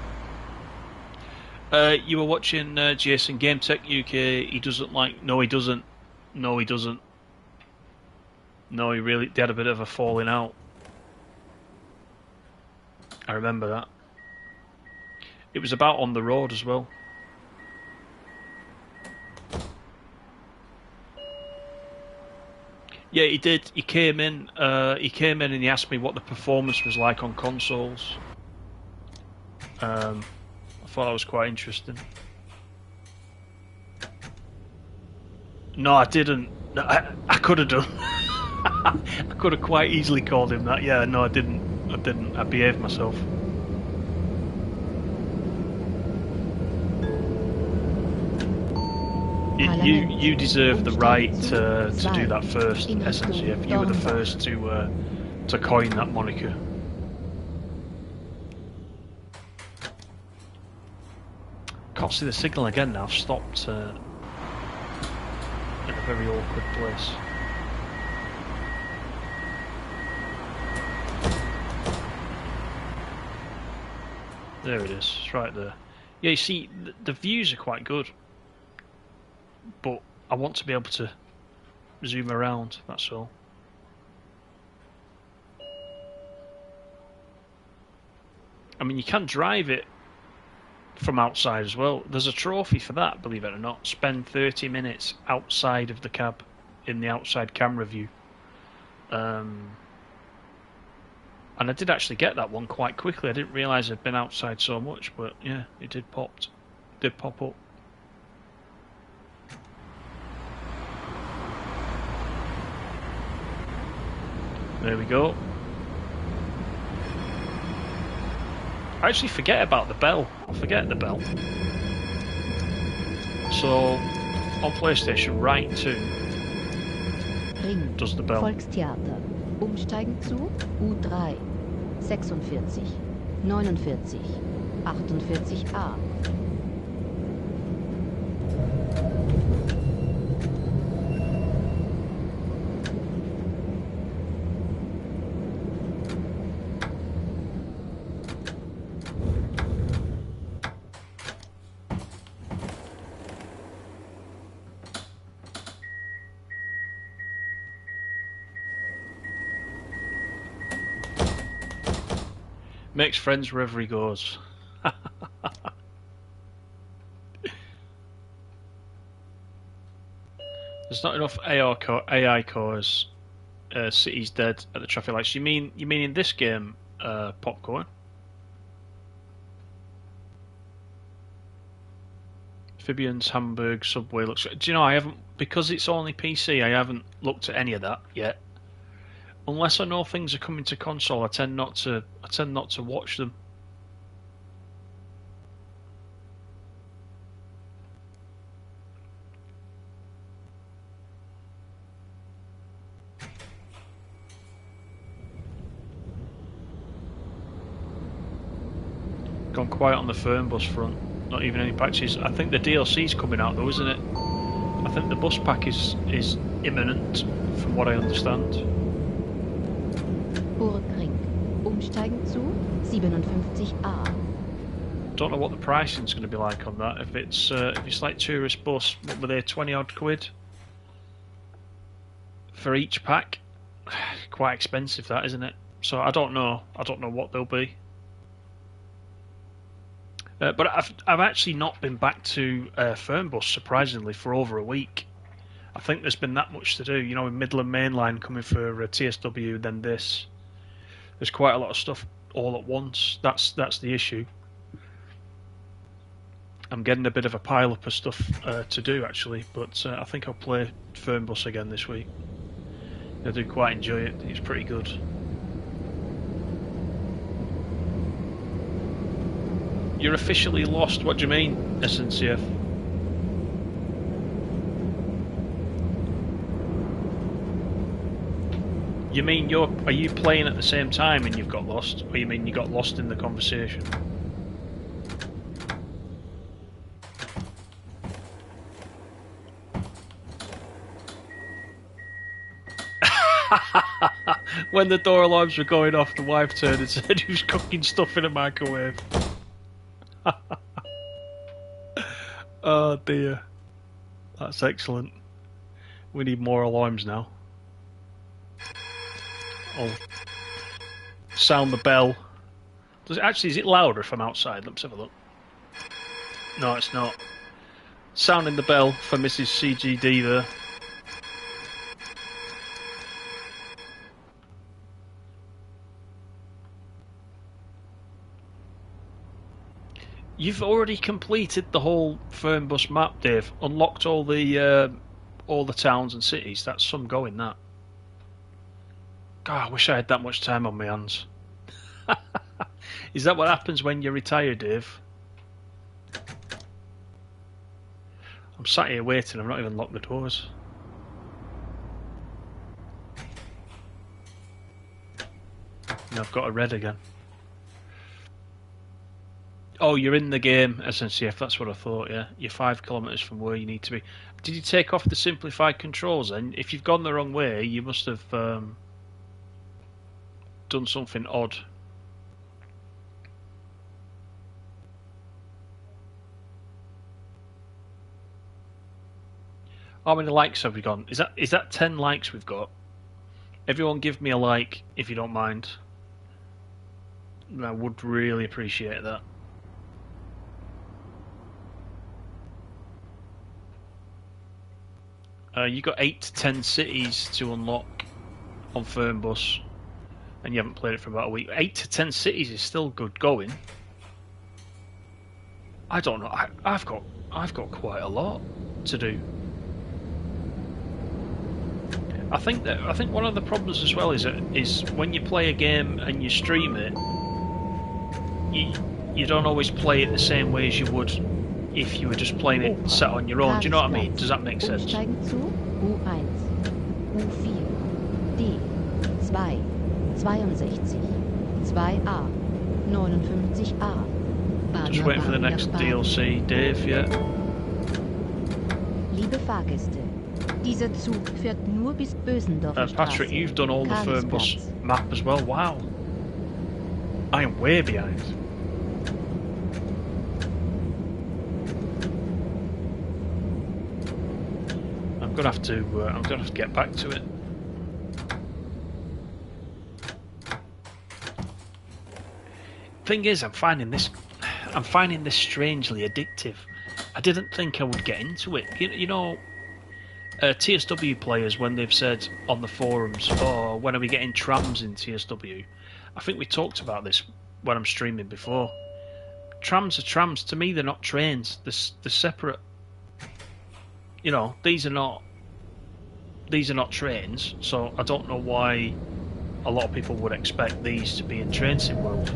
You were watching Jason Game Tech UK. He doesn't like... No, he doesn't. No, he doesn't. No, he really... They had a bit of a falling out. I remember that. It was about on the road as well. Yeah, he did. He came in. He came in and he asked me what the performance was like on consoles. I thought that was quite interesting. No, I didn't. I could have done. I could have quite easily called him that. Yeah, no, I didn't. I didn't. I behaved myself. You deserve the right to do that first, SNCF. You were the first to coin that moniker. Can't see the signal again now. I've stopped in a very awkward place. There it is. It's right there. Yeah, you see, the views are quite good, but I want to be able to zoom around, that's all. I mean, you can drive it from outside as well. There's a trophy for that, believe it or not. Spend 30 minutes outside of the cab in the outside camera view. And I did actually get that one quite quickly. I didn't realise I'd been outside so much, but yeah, it did pop up. There we go. I actually forget about the bell. I forget the bell. So on PlayStation, right 2 does the bell. Volkstheater. Umsteigen zu U3, 46, 49, 48a. Makes friends wherever he goes. There's not enough AI cars. City's dead at the traffic lights. You mean in this game, Popcorn? Fabian's Hamburg subway looks. Do you know, I haven't, because it's only PC. I haven't looked at any of that yet. Unless I know things are coming to console, I tend not to watch them. Gone quiet on the Fernbus front. Not even any patches. I think the DLC's coming out though, isn't it? I think the bus pack is imminent, from what I understand. Burgring. Umsteigen zu 57a. Don't know what the pricing's going to be like on that. If it's like tourist bus, what were they, 20 odd quid for each pack? Quite expensive, that, isn't it? So I don't know. I don't know what they'll be. But I've actually not been back to Fernbus, surprisingly, for over a week. I think there's been that much to do. You know, with Midland Main Line coming for TSW, then this. There's quite a lot of stuff all at once. That's the issue. I'm getting a bit of a pile up of stuff to do, actually. But I think I'll play Fernbus again this week. I do quite enjoy it. It's pretty good. You're officially lost. What do you mean, SNCF? You mean are you playing at the same time and you've got lost? Or you mean you got lost in the conversation? When the door alarms were going off, the wife turned and said he was cooking stuff in a microwave. Oh dear. That's excellent. We need more alarms now. I'll sound the bell. Is it louder if I'm outside? Let's have a look. No, it's not. Sounding the bell for Mrs. CGD there. You've already completed the whole Fernbus map, Dave. Unlocked all the towns and cities. That's some going, that. God, I wish I had that much time on my hands. Is that what happens when you retire, Dave? I'm sat here waiting. I've not even locked the doors. And I've got a red again. Oh, you're in the game, SNCF, that's what I thought, yeah. You're 5 kilometres from where you need to be. Did you take off the simplified controls then? If you've gone the wrong way, you must have done something odd. How many likes have we got? Is that 10 likes we've got? Everyone give me a like, if you don't mind. I would really appreciate that. You got 8 to 10 cities to unlock on Fernbus, and you haven't played it for about a week. 8 to 10 cities is still good going. I don't know. I've got quite a lot to do. I think one of the problems as well is when you play a game and you stream it, you don't always play it the same way as you would if you were just playing it sat on your own. Do you know what I mean? Does that make sense? Umsteigen zu U1, U4, D, 2, 62, 2A, 59A. Just waiting for the next DLC, Dave, yeah. Liebe Fahrgäste, dieser Zug fährt nur bis Bösendorfer Straße. Patrick, you've done all the Fernbus map as well. Wow. I am way behind. I'm gonna have to get back to it. Thing is, I'm finding this strangely addictive. I didn't think I would get into it. You know, TSW players, when they've said on the forums, "Oh, when are we getting trams in TSW?" I think we talked about this when I'm streaming before. Trams are trams. To me, they're not trains. They're separate. You know, these are not trains. So I don't know why a lot of people would expect these to be in TramSim world.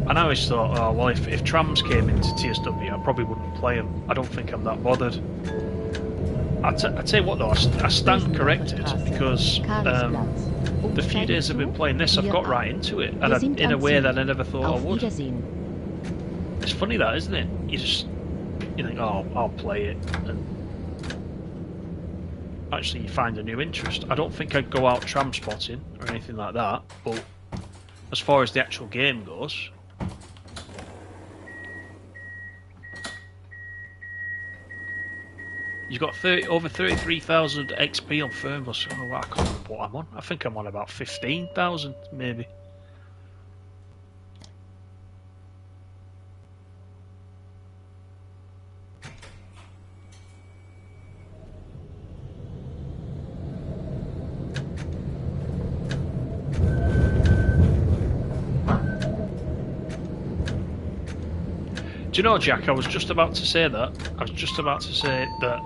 And I always thought, oh well, if trams came into TSW, I probably wouldn't play them. I don't think I'm that bothered. I tell you what though, I stand corrected because the few days I've been playing this, I've got right into it, and in a way that I never thought I would. It's funny that, isn't it? You think, oh, I'll play it, and actually you find a new interest. I don't think I'd go out tram spotting or anything like that, but as far as the actual game goes, you've got over 33,000 XP on Firmbus. Oh, I can't remember what I'm on. I think I'm on about 15,000, maybe. Do you know, Jack, I was just about to say that. I was just about to say that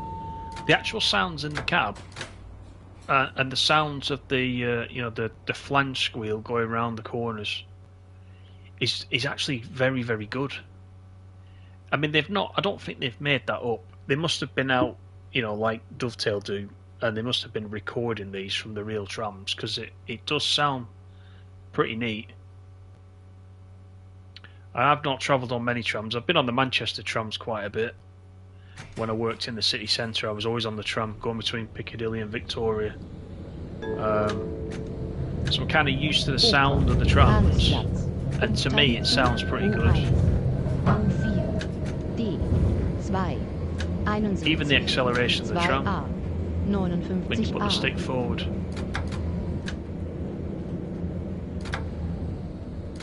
the actual sounds in the cab and the sounds of the you know, the flange squeal going around the corners is actually very, very good. I mean, I don't think they've made that up. They must have been out, you know, like Dovetail do, and they must have been recording these from the real trams, because it does sound pretty neat. I have not travelled on many trams. I've been on the Manchester trams quite a bit. When I worked in the city centre, I was always on the tram going between Piccadilly and Victoria. So I'm kind of used to the sound of the trams, and to me it sounds pretty good. Even the acceleration of the tram, when you put the stick forward.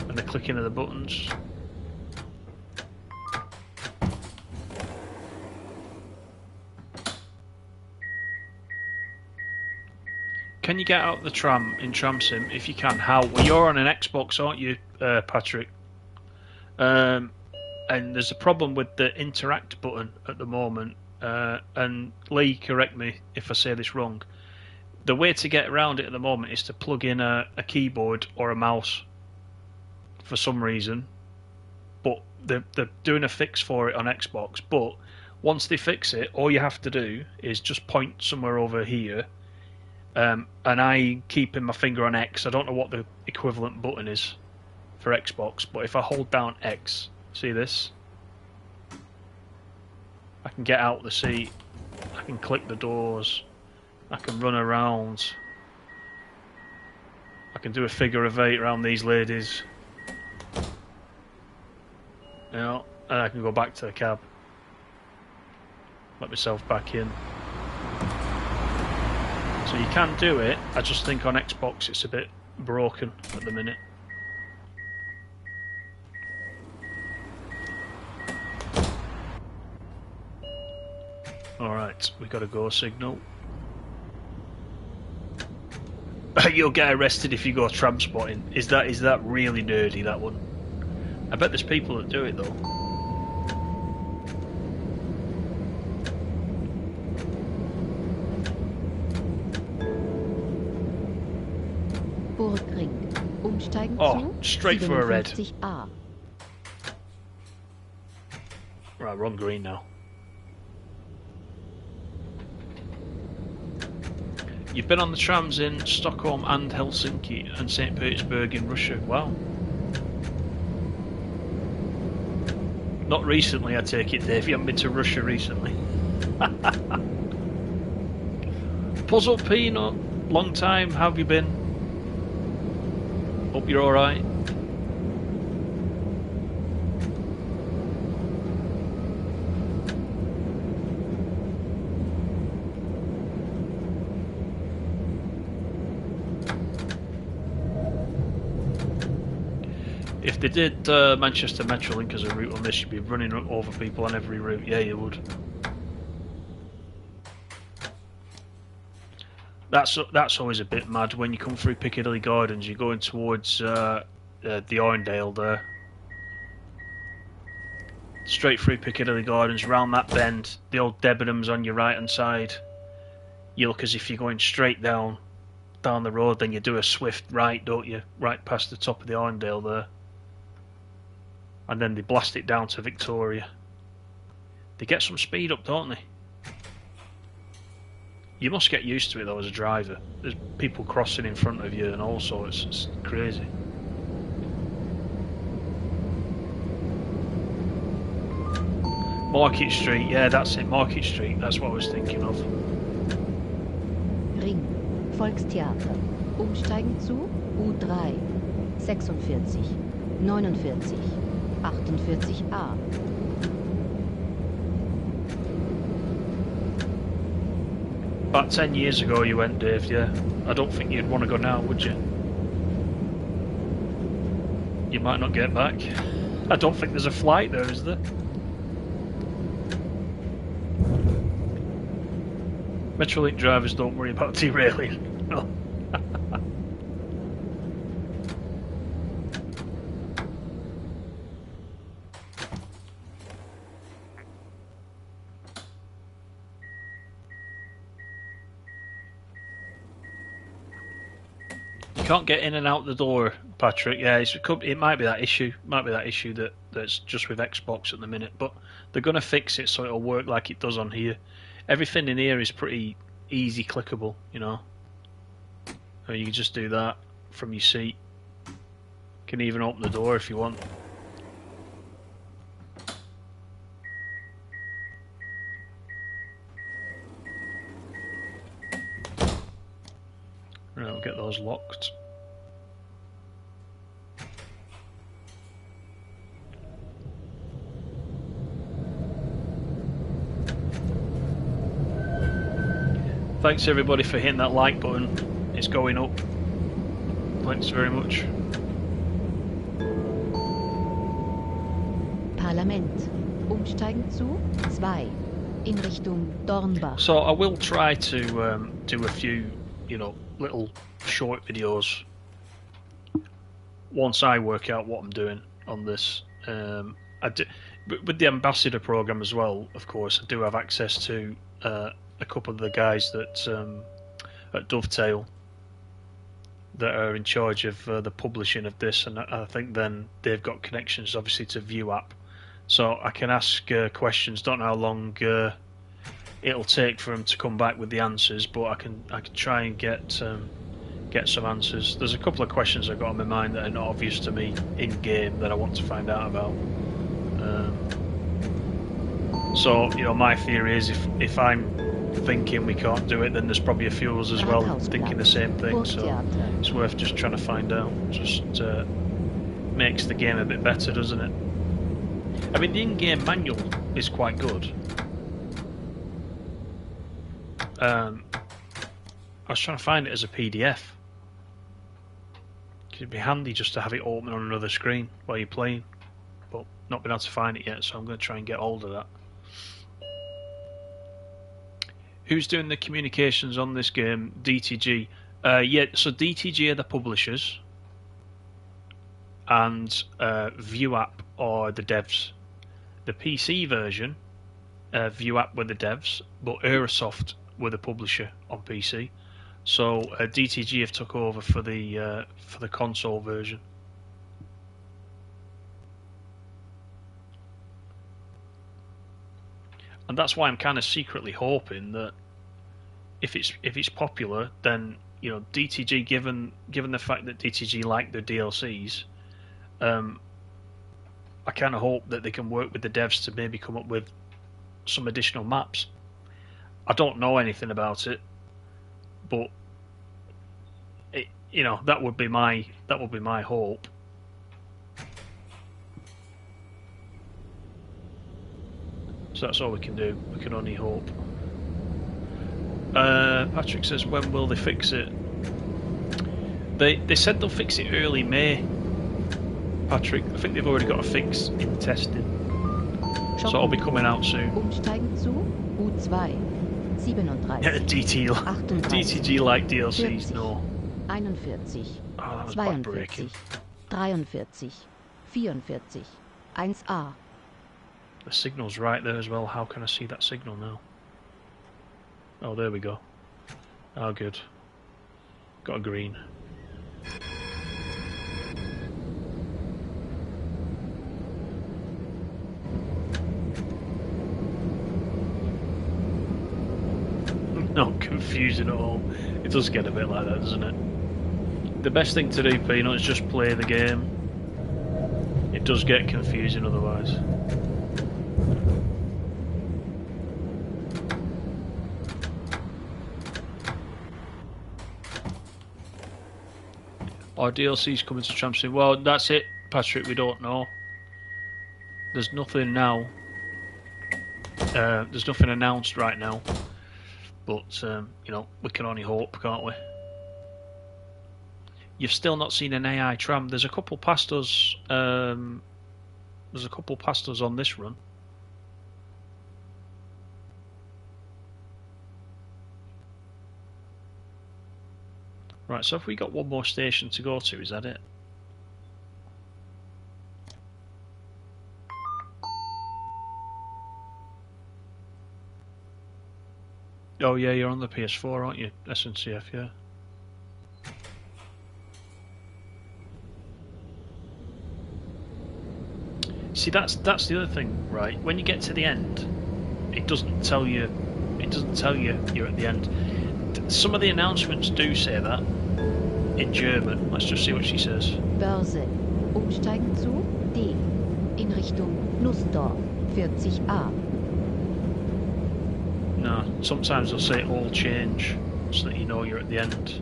And the clicking of the buttons. Can you get out the tram in TramSim? If you can, how? Well, you're on an Xbox, aren't you, Patrick? And there's a problem with the interact button at the moment. And Lee, correct me if I say this wrong. The way to get around it at the moment is to plug in a keyboard or a mouse for some reason. But they're doing a fix for it on Xbox. But once they fix it, all you have to do is just point somewhere over here. And I keep in my finger on X. I don't know what the equivalent button is for Xbox, but if I hold down X, see this? I can get out the seat, I can click the doors, I can run around, I can do a figure of 8 around these ladies, you know, and I can go back to the cab, let myself back in. So you can do it, I just think on Xbox it's a bit broken at the minute. Alright, we got a go signal. You'll get arrested if you go tram spotting. Is that really nerdy, that one? I bet there's people that do it though. Oh, straight for a red. Right, we're on green now. You've been on the trams in Stockholm and Helsinki and St. Petersburg in Russia. Wow. Not recently, I take it, Dave. You haven't been to Russia recently. Puzzle Peanut, long time. How have you been? Hope you're alright. If they did Manchester Metrolink as a route on this, you'd be running over people on every route. Yeah, you would. That's always a bit mad when you come through Piccadilly Gardens. You're going towards the Arndale there, straight through Piccadilly Gardens, round that bend. The old Debenhams on your right hand side. You look as if you're going straight down the road. Then you do a swift right, don't you? Right past the top of the Arndale there, and then they blast it down to Victoria. They get some speed up, don't they? You must get used to it though as a driver. There's people crossing in front of you and all sorts. It's crazy. Market Street, yeah, that's it. Market Street. That's what I was thinking of. Ring, Volkstheater. Umsteigen zu U3, 46, 49, 48a. About 10 years ago you went, Dave, yeah. I don't think you'd want to go now, would you? You might not get back. I don't think there's a flight there, is there? Metrolink drivers don't worry about derailing. No. You can't get in and out the door, Patrick. Yeah, it might be that issue. Might be that issue that's just with Xbox at the minute. But they're going to fix it so it'll work like it does on here. Everything in here is pretty easy clickable, you know. So you can just do that from your seat. You can even open the door if you want. Right, we'll get those locked. Thanks everybody for hitting that like button. It's going up. Thanks very much. Parlament. Umsteigen zu 2 in Richtung Dornbach. So I will try to do a few, you know, little short videos once I work out what I'm doing on this. With the ambassador program as well, of course, I do have access to a couple of the guys that at Dovetail that are in charge of the publishing of this, and I think then they've got connections obviously to View app, so I can ask questions. Don't know how long it'll take for them to come back with the answers, but I can try and get some answers. There's a couple of questions I've got on my mind that are not obvious to me in game that I want to find out about. So you know, my theory is if I'm thinking we can't do it, then there's probably a few of us as well thinking the same thing, so it's worth just trying to find out. Just makes the game a bit better, doesn't it? I mean, the in-game manual is quite good. I was trying to find it as a PDF. It'd be handy just to have it open on another screen while you're playing, but not been able to find it yet, so I'm going to try and get hold of that. Who's doing the communications on this game? DTG. Yeah, so DTG are the publishers, and View app are the devs. The PC version, View app were the devs, but Aerosoft were the publisher on PC. So DTG have took over for the console version. And that's why I'm kind of secretly hoping that if it's popular, then you know DTG, given the fact that DTG like their DLCs, I kind of hope that they can work with the devs to maybe come up with some additional maps. I don't know anything about it, but you know, that would be my hope. So that's all we can do. We can only hope. Patrick says, when will they fix it? They said they'll fix it early May. Patrick, I think they've already got a fix in testing, so it'll be coming out soon. Umsteigen zu U2, 37, DTG like DLCs, 40, no. 41, Oh, 42, 43, 44, 1a. The signal's right there as well. How can I see that signal now? Oh, there we go. Oh, good. Got a green. Not confirmed. confusing at all. It does get a bit like that, doesn't it? The best thing to do, Peanut, is just play the game. It does get confusing otherwise. Our DLC's coming to TramSim. Well, that's it, Patrick. We don't know. There's nothing now. There's nothing announced right now. But you know, we can only hope, can't we? You've still not seen an AI tram. There's a couple past us. There's a couple past us on this run. Right, so if we got one more station to go to, is that it? Oh yeah, you're on the PS4, aren't you? SNCF, yeah. See, that's the other thing, right? When you get to the end, it doesn't tell you. It doesn't tell you you're at the end. Some of the announcements do say that in German. Let's just see what she says. Börse. Umsteigen zu D. In Richtung Nussdorf. 40a. No, sometimes they'll say all change so that you know you're at the end.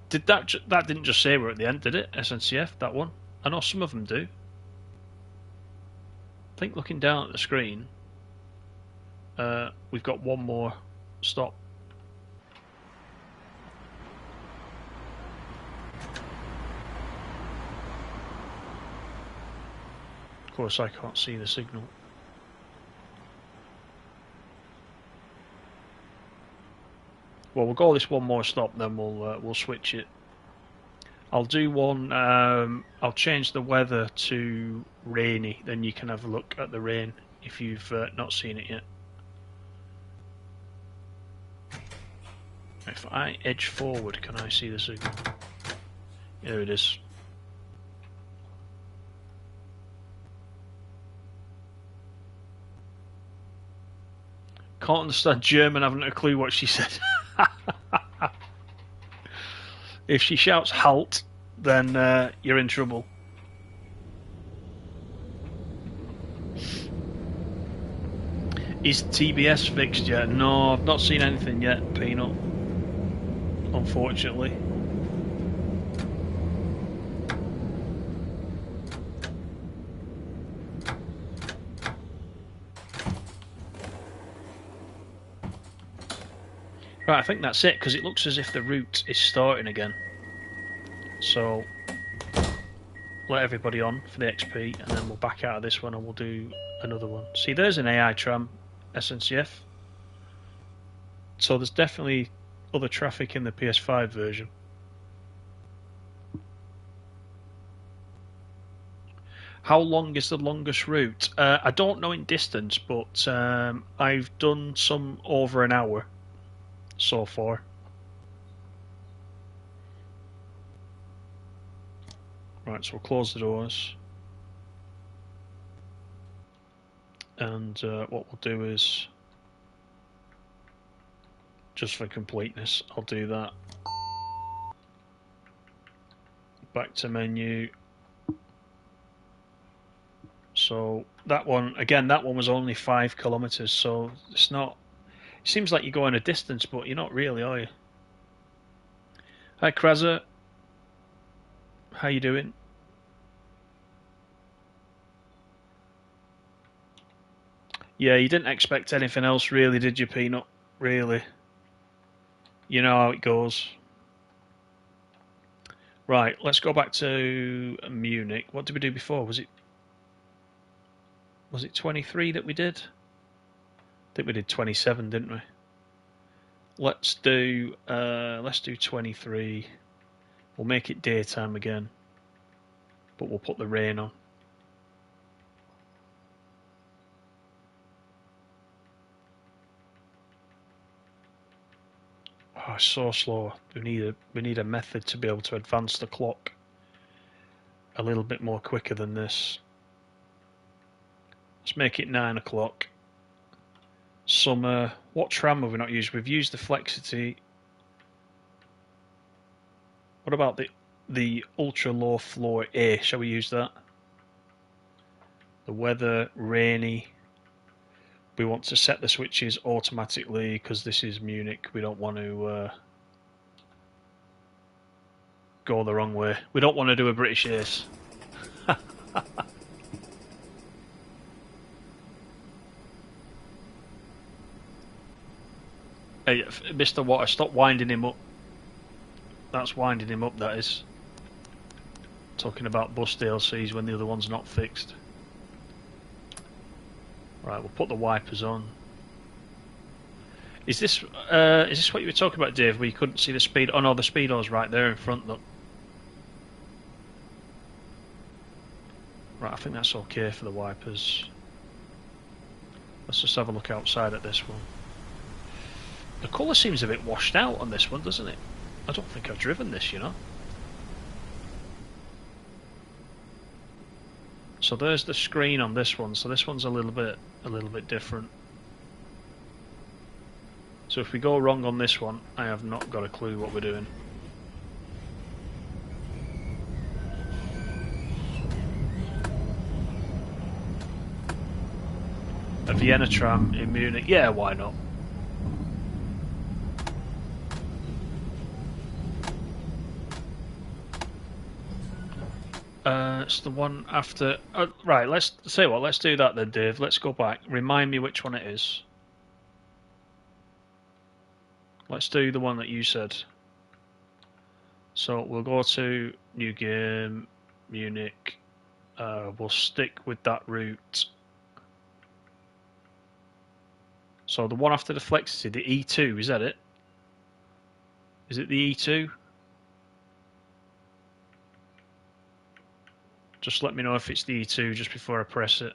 Did that didn't just say we're at the end, did it? SNCF, that one? I know some of them do. I think looking down at the screen, we've got one more stop. Of course, I can't see the signal. Well, we'll go this one more stop, then we'll switch it. I'll do one. I'll change the weather to rainy. Then you can have a look at the rain if you've not seen it yet. If I edge forward, can I see the signal? There it is. Can't understand German, haven't a clue what she said. If she shouts halt, then you're in trouble. Is TBS fixed yet? No, I've not seen anything yet, Peanut. Unfortunately. Right, I think that's it, because it looks as if the route is starting again. So, let everybody on for the XP, and then we'll back out of this one and we'll do another one. See, there's an AI tram, SNCF. So there's definitely other traffic in the PS5 version. How long is the longest route? I don't know in distance, but I've done some over an hour so far. Right, so we'll close the doors. And what we'll do is, just for completeness, I'll do that. Back to menu. So that one, again, that one was only 5 kilometers, so it's not. It seems like you're going a distance, but you're not really, are you? Hi, Kraza. How you doing? Yeah, you didn't expect anything else, really, did you, Peanut? Really? You know how it goes. Right, let's go back to Munich. What did we do before? Was it 23 that we did? I think we did 27, didn't we? Let's do 23. We'll make it daytime again, but we'll put the rain on. Oh, it's so slow. We need a method to be able to advance the clock a little bit more quicker than this. Let's make it 9 o'clock. Summer. What tram have we not used? We've used the Flexity. What about the ultra low floor A? Shall we use that? The weather, rainy. We want to set the switches automatically because this is Munich. We don't want to go the wrong way. We don't want to do a British Ace. Hey, Mr. Water, stop winding him up. That's winding him up, that is. Talking about bus DLCs when the other one's not fixed. Right, we'll put the wipers on. Is this what you were talking about, Dave, where you couldn't see the speed? Oh no, the speedo's right there in front, look. Right, I think that's okay for the wipers. Let's just have a look outside at this one. The colour seems a bit washed out on this one, doesn't it? I don't think I've driven this, you know. So there's the screen on this one. So this one's a little bit different. So if we go wrong on this one, I have not got a clue what we're doing. A Vienna tram in Munich. Yeah, why not? It's the one after. Right, let's say what. Let's do that then, Dave. Let's go back. Remind me which one it is. Let's do the one that you said. So we'll go to new game, Munich. We'll stick with that route. So the one after the Flexity, the E2, is that it? Is it the E2? Just let me know if it's the E2 just before I press it.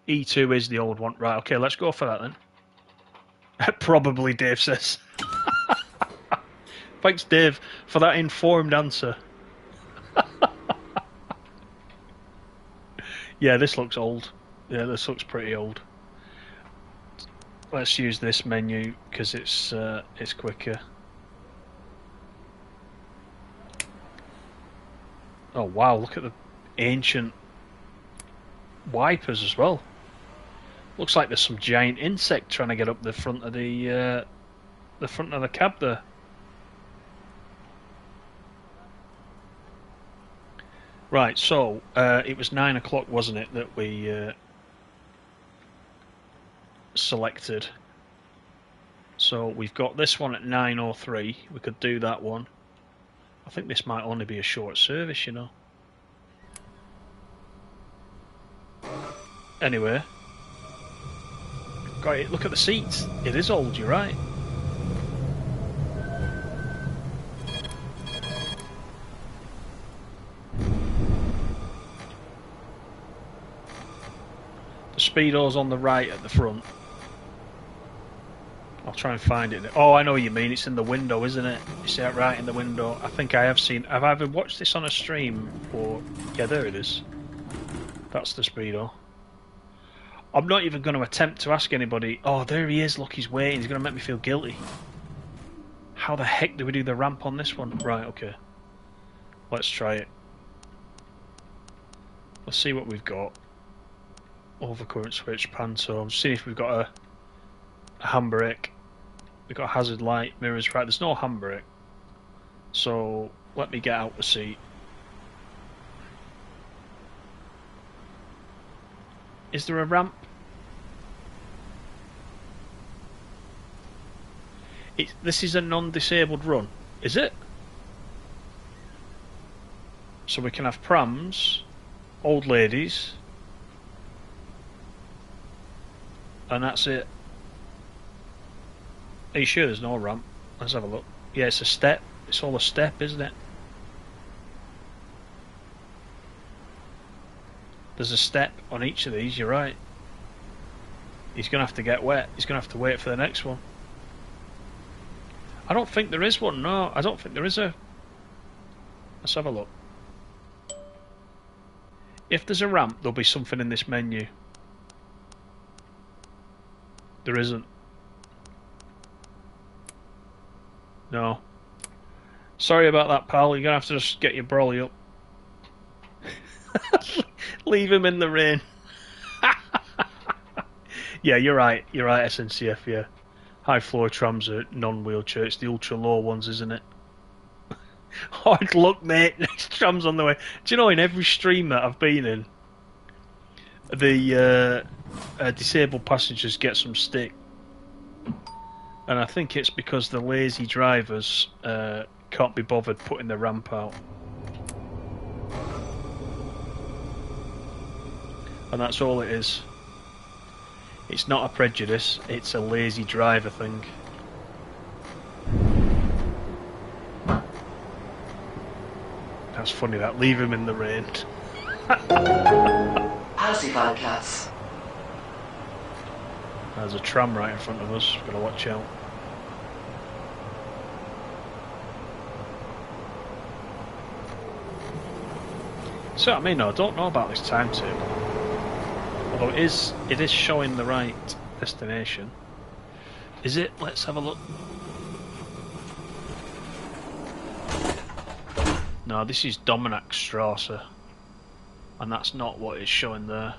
E2 is the old one. Right, okay, let's go for that then. Probably, Dave says. Thanks, Dave, for that informed answer. Yeah, this looks old. Yeah, this looks pretty old. Let's use this menu because it's quicker. Oh wow, look at the ancient wipers as well. Looks like there's some giant insect trying to get up the front of the cab there. Right, so it was 9 o'clock, wasn't it, that we selected. So we've got this one at 9:03. We could do that one. I think this might only be a short service, you know. Anyway. Got it. Look at the seats. It is old, you're right. The speedo's on the right at the front. I'll try and find it. Oh, I know what you mean. It's in the window, isn't it? You see that right in the window? I think I have seen... Have I ever watched this on a stream? Or... Yeah, there it is. That's the speedo. I'm not even going to attempt to ask anybody. Oh, there he is. Look, he's waiting. He's going to make me feel guilty. How the heck do we do the ramp on this one? Right, okay. Let's try it. Let's see what we've got. Overcurrent switch, panto. See if we've got a handbrake. We've got a hazard light, mirrors, right, there's no handbrake. So, let me get out the seat. Is there a ramp? This is a non-disabled run, is it? So we can have prams, old ladies, and that's it. Are you sure there's no ramp? Let's have a look. Yeah, it's a step. It's all a step, isn't it? There's a step on each of these, you're right. He's going to have to get wet. He's going to have to wait for the next one. I don't think there is one, no. I don't think there is a... Let's have a look. If there's a ramp, there'll be something in this menu. There isn't. No. Sorry about that, pal. You're gonna have to just get your brolly up. Leave him in the rain. Yeah, you're right. You're right, SNCF, yeah. High floor trams are non-wheelchair. It's the ultra low ones, isn't it? Hard luck, mate. Next tram's on the way. Do you know, in every stream that I've been in, the disabled passengers get some stick. And I think it's because the lazy drivers can't be bothered putting the ramp out. And that's all it is. It's not a prejudice, it's a lazy driver thing. That's funny, that. Leave him in the rain. Parsivalplatz. There's a tram right in front of us, gotta watch out. So I mean, I don't know about this timetable. Although it is showing the right destination. Is it? Let's have a look. No, this is Dominakstrasse, and that's not what it's showing there.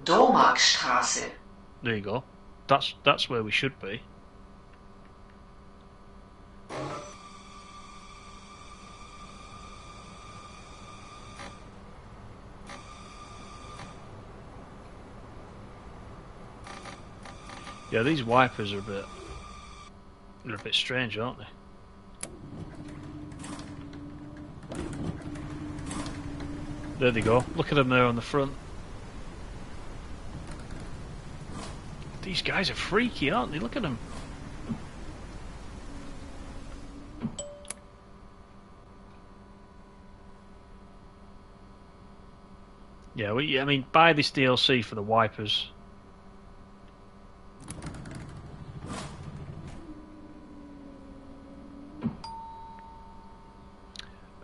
Domarkstraße. There you go. That's where we should be. Yeah, these wipers are they're a bit strange, aren't they? There they go. Look at them there on the front. These guys are freaky, aren't they? Look at them. Yeah, I mean, buy this DLC for the wipers.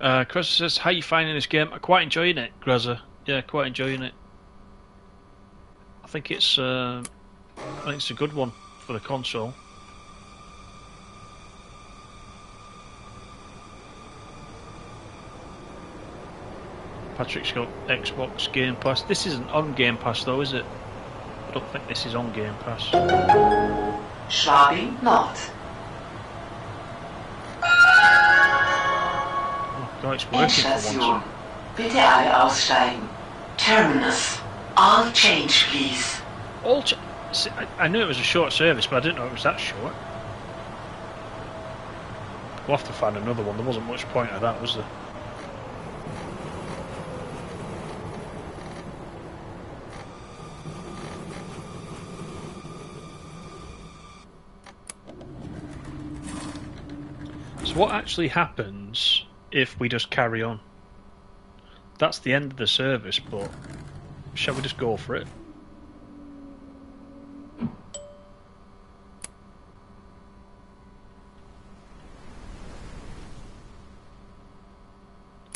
Grezza says, how are you finding this game? I'm quite enjoying it, Grezza. Yeah, quite enjoying it. I think it's a good one for the console. Patrick's got Xbox Game Pass. This isn't on Game Pass though, is it? I don't think this is on Game Pass. Schwabing Nord. Oh, it's working for once. Bitte alle aussteigen. Terminus. All change, please. I knew it was a short service, but I didn't know it was that short. We'll have to find another one. There wasn't much point of that, was there? So what actually happens if we just carry on? That's the end of the service, but shall we just go for it?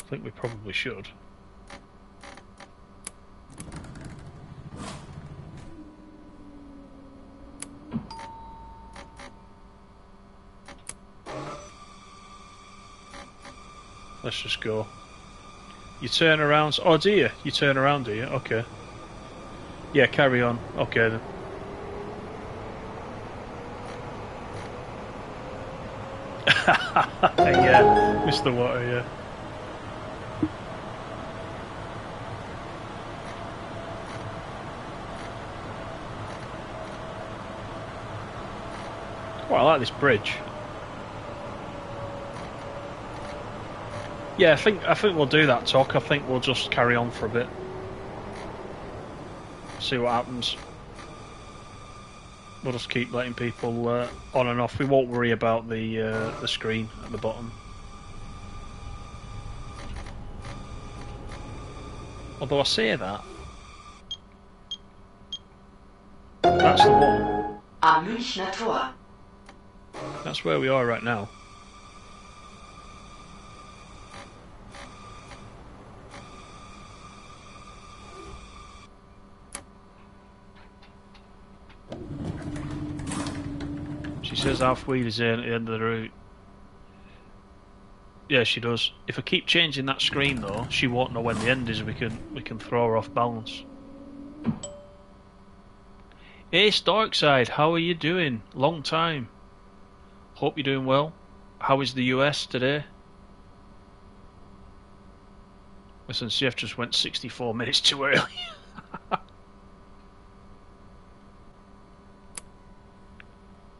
I think we probably should. Let's just go. You turn around. Oh, do you? You turn around, do you? Okay. Yeah, carry on. Okay then. Yeah, Mr. Water, yeah. Oh, I like this bridge. Yeah, I think we'll do that, Tok. I think we'll just carry on for a bit. See what happens. We'll just keep letting people on and off. We won't worry about the screen at the bottom. Although I say that, that's the one. Am Münchner Tor. That's where we are right now. She says half-wheelers in at the end of the route. Yeah, she does. If I keep changing that screen though, she won't know when the end is. We can throw her off balance. Hey Starkside, how are you doing? Long time. Hope you're doing well. How is the US today? Listen, CF just went 64 minutes too early.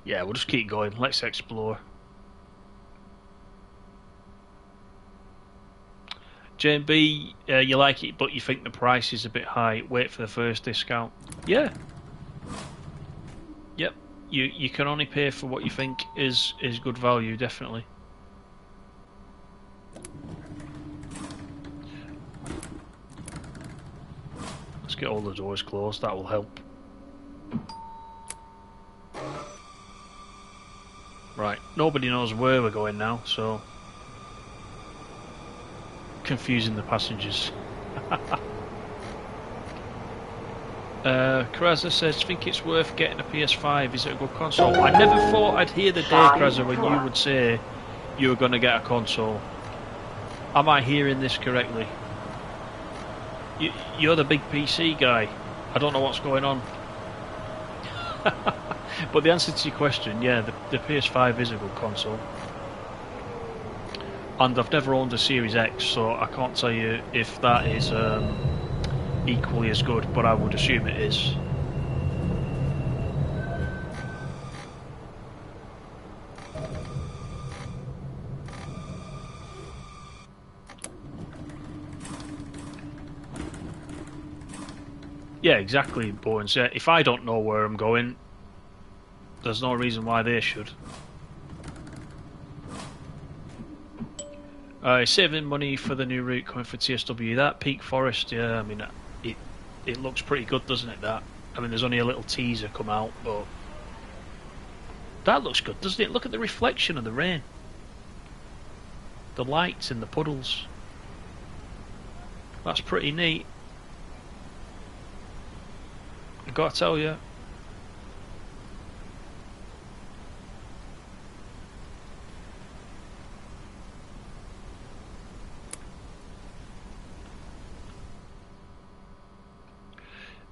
Yeah, we'll just keep going. Let's explore. JB, you like it, but you think the price is a bit high. Wait for the first discount. Yeah. Yep. You can only pay for what you think is good value, definitely. Let's get all the doors closed. That will help. Right. Nobody knows where we're going now, so confusing the passengers. Kraza says, think it's worth getting a PS5, is it a good console? I never thought I'd hear the day, Kraza, when you would say you were going to get a console. Am I hearing this correctly? You're the big PC guy. I don't know what's going on. But the answer to your question, yeah, the PS5 is a good console. And I've never owned a Series X, so I can't tell you if that is equally as good, but I would assume it is. Yeah, exactly, Bones. Yeah, if I don't know where I'm going, there's no reason why they should. Saving money for the new route coming for TSW. That Peak Forest, yeah, I mean, it looks pretty good, doesn't it, that? I mean, there's only a little teaser come out, but that looks good, doesn't it? Look at the reflection of the rain. The lights in the puddles. That's pretty neat. I've got to tell you.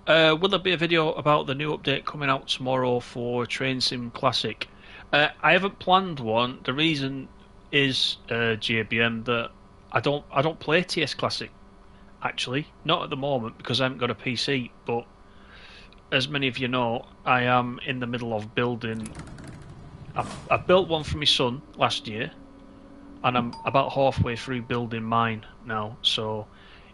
Will there be a video about the new update coming out tomorrow for TramSim Classic? I haven't planned one. The reason is JBM that I don't play TS Classic, actually, not at the moment because I haven't got a PC. But as many of you know, I am in the middle of building. I built one for my son last year, and I'm about halfway through building mine now. So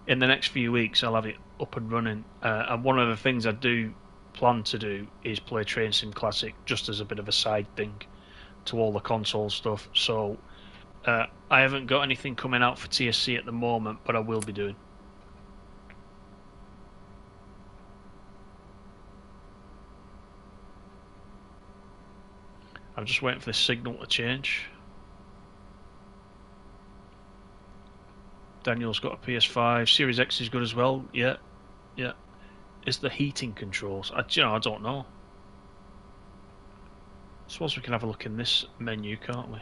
in the next few weeks, I'll have it up and running. And one of the things I do plan to do is play TramSim Classic just as a bit of a side thing to all the console stuff. So I haven't got anything coming out for TSC at the moment, but I will be doing. I'm just waiting for this signal to change. Daniel's got a PS5. Series X is good as well. Yeah, yeah. Is the heating controls? I don't know. I suppose we can have a look in this menu, can't we?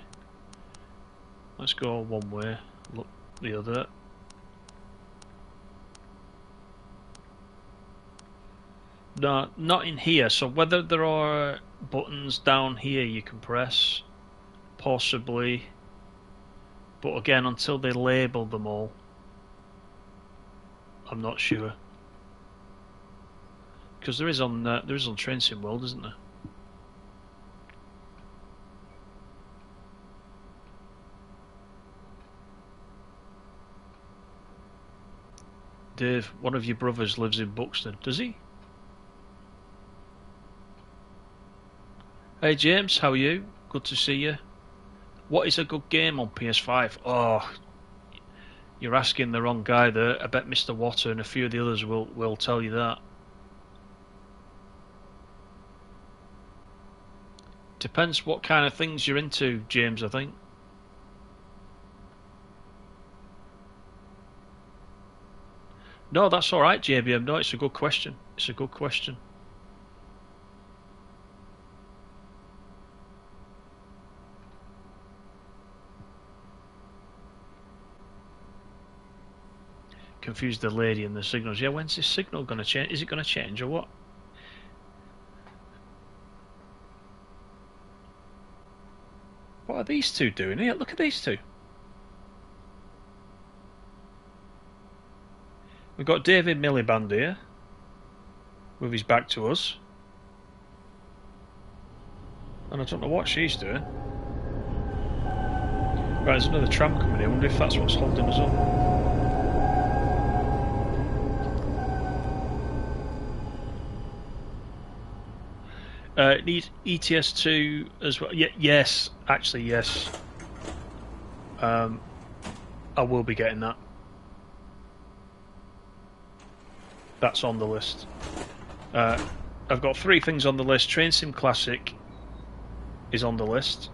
Let's go one way, look the other. No, not in here. So whether there are buttons down here you can press, possibly. But again, until they label them all, I'm not sure. Because there is on TramSim World, isn't there? Dave, one of your brothers lives in Buxton, does he? Hey James, how are you? Good to see you. What is a good game on PS5? Oh, you're asking the wrong guy there. I bet Mr. Water and a few of the others will tell you that. Depends what kind of things you're into, James, I think. No, that's alright, JBM. No, it's a good question. It's a good question. Confused the lady and the signals. Yeah, when's this signal going to change? Is it going to change or what? What are these two doing here? Look at these two. We've got David Miliband here with his back to us. And I don't know what she's doing. Right, there's another tram coming in. I wonder if that's what's holding us up. It needs ETS2 as well. Yes, actually, yes. I will be getting that. That's on the list. I've got 3 things on the list. TramSim Classic is on the list.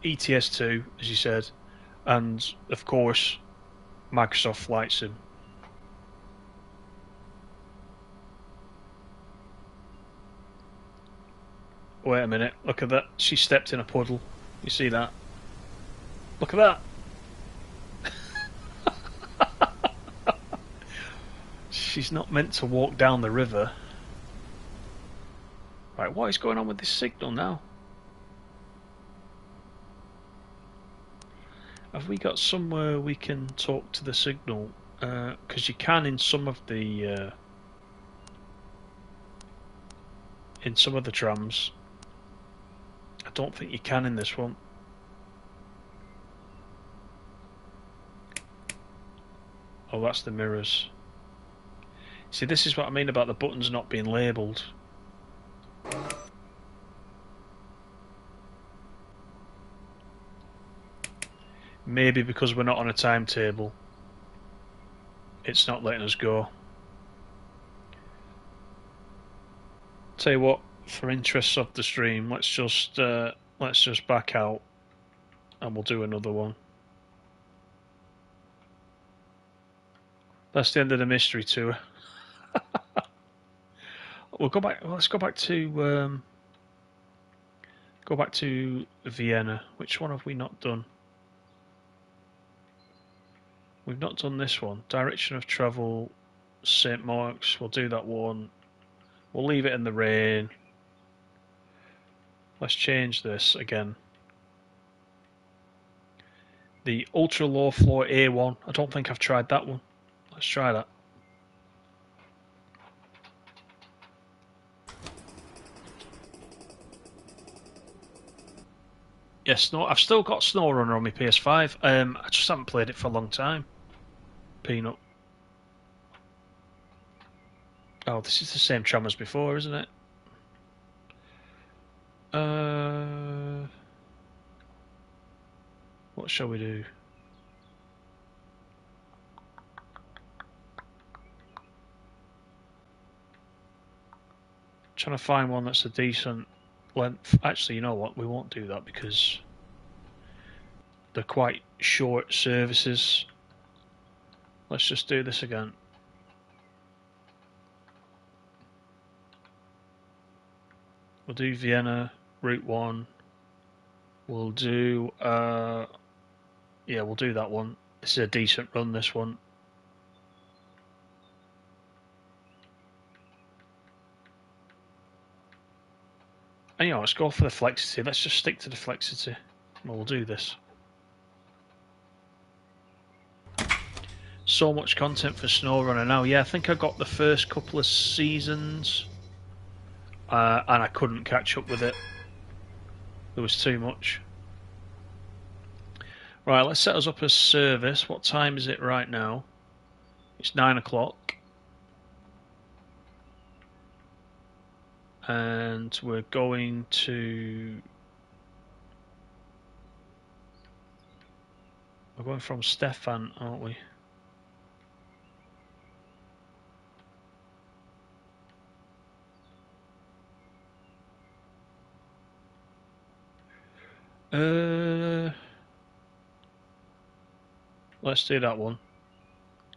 ETS2, as you said, and of course, Microsoft Flight Sim. Wait a minute, look at that. She stepped in a puddle. You see that? Look at that. She's not meant to walk down the river. Right, what is going on with this signal now? Have we got somewhere we can talk to the signal? Because you can in some of the trams. I don't think you can in this one. Oh, that's the mirrors. See, this is what I mean about the buttons not being labelled. Maybe because we're not on a timetable, it's not letting us go. Tell you what, for interests of the stream, let's just back out, and we'll do another one. That's the end of the mystery tour. We'll go back. Let's go back to Vienna. Which one have we not done? We've not done this one. Direction of travel, St. Mark's. We'll do that one. We'll leave it in the rain. Let's change this again. The ultra low floor A1. I don't think I've tried that one. Let's try that. Yes, I've still got SnowRunner on my PS5. I just haven't played it for a long time. Peanut. Oh, this is the same tram as before, isn't it? What shall we do? Trying to find one that's a decent length. Actually, you know what? We won't do that because they're quite short services. Let's just do this again. We'll do Vienna, Route 1. We'll do, yeah, we'll do that one. This is a decent run, this one. And, you know, let's go for the Flexity. Let's just stick to the Flexity. We'll do this. So much content for SnowRunner now. Yeah, I think I got the first couple of seasons. And I couldn't catch up with it. There was too much. Right, let's set us up a service. What time is it right now? It's 9 o'clock. And we're going to... We're going from Stefan, aren't we? Let's do that one.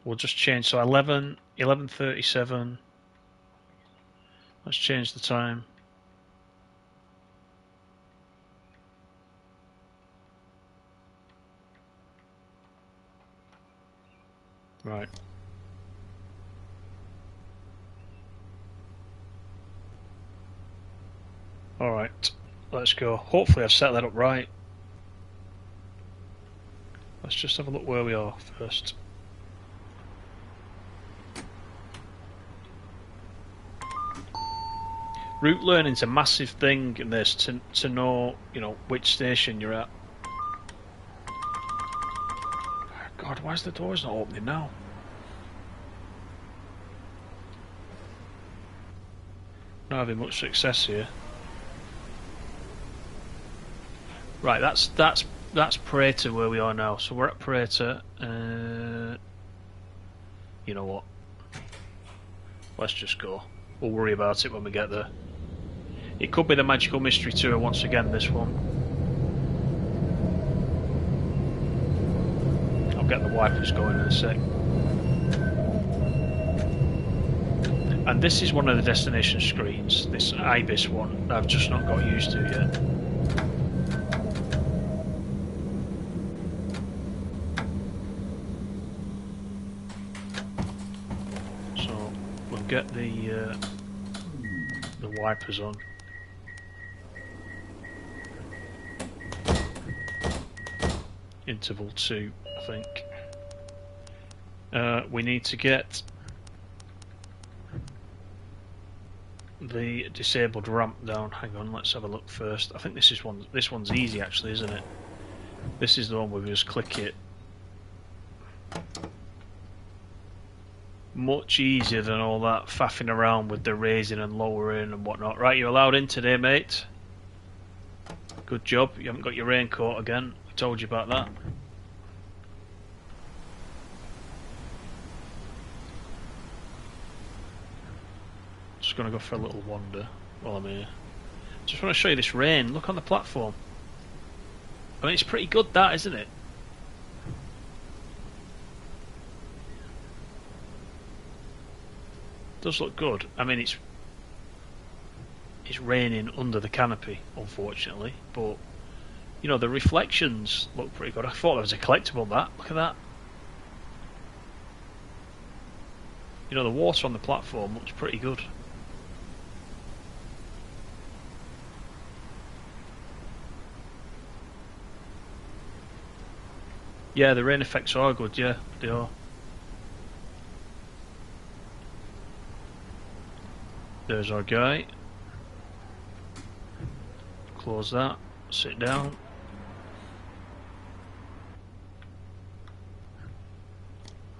We'll just change, so 11:37. Let's change the time. Right. Alright, let's go. Hopefully I've set that up right. Let's just have a look where we are first. Route learning's a massive thing in this to know, you know, which station you're at. God, why is the doors not opening now? Not having much success here. Right, that's Prater where we are now. So we're at Prater. You know what? Let's just go. We'll worry about it when we get there. It could be the Magical Mystery Tour once again, this one. I'll get the wipers going in a sec. And this is one of the destination screens, this Ibis one, that I've just not got used to yet. So we'll get the wipers on. Interval 2, I think. We need to get the disabled ramp down. Hang on, let's have a look first. I think this one's easy actually, isn't it? This is the one where we just click it. Much easier than all that faffing around with the raising and lowering and whatnot. Right, you're allowed in today, mate. Good job. You haven't got your raincoat again. I told you about that. Just gonna go for a little wander while I'm here. Just want to show you this rain. Look on the platform. I mean, it's pretty good, that, isn't it? Does look good. I mean, it's raining under the canopy, unfortunately, but you know, the reflections look pretty good. I thought there was a collectible, that. Look at that. You know, the water on the platform looks pretty good. Yeah, the rain effects are good, yeah, they are. There's our guy. Close that, sit down.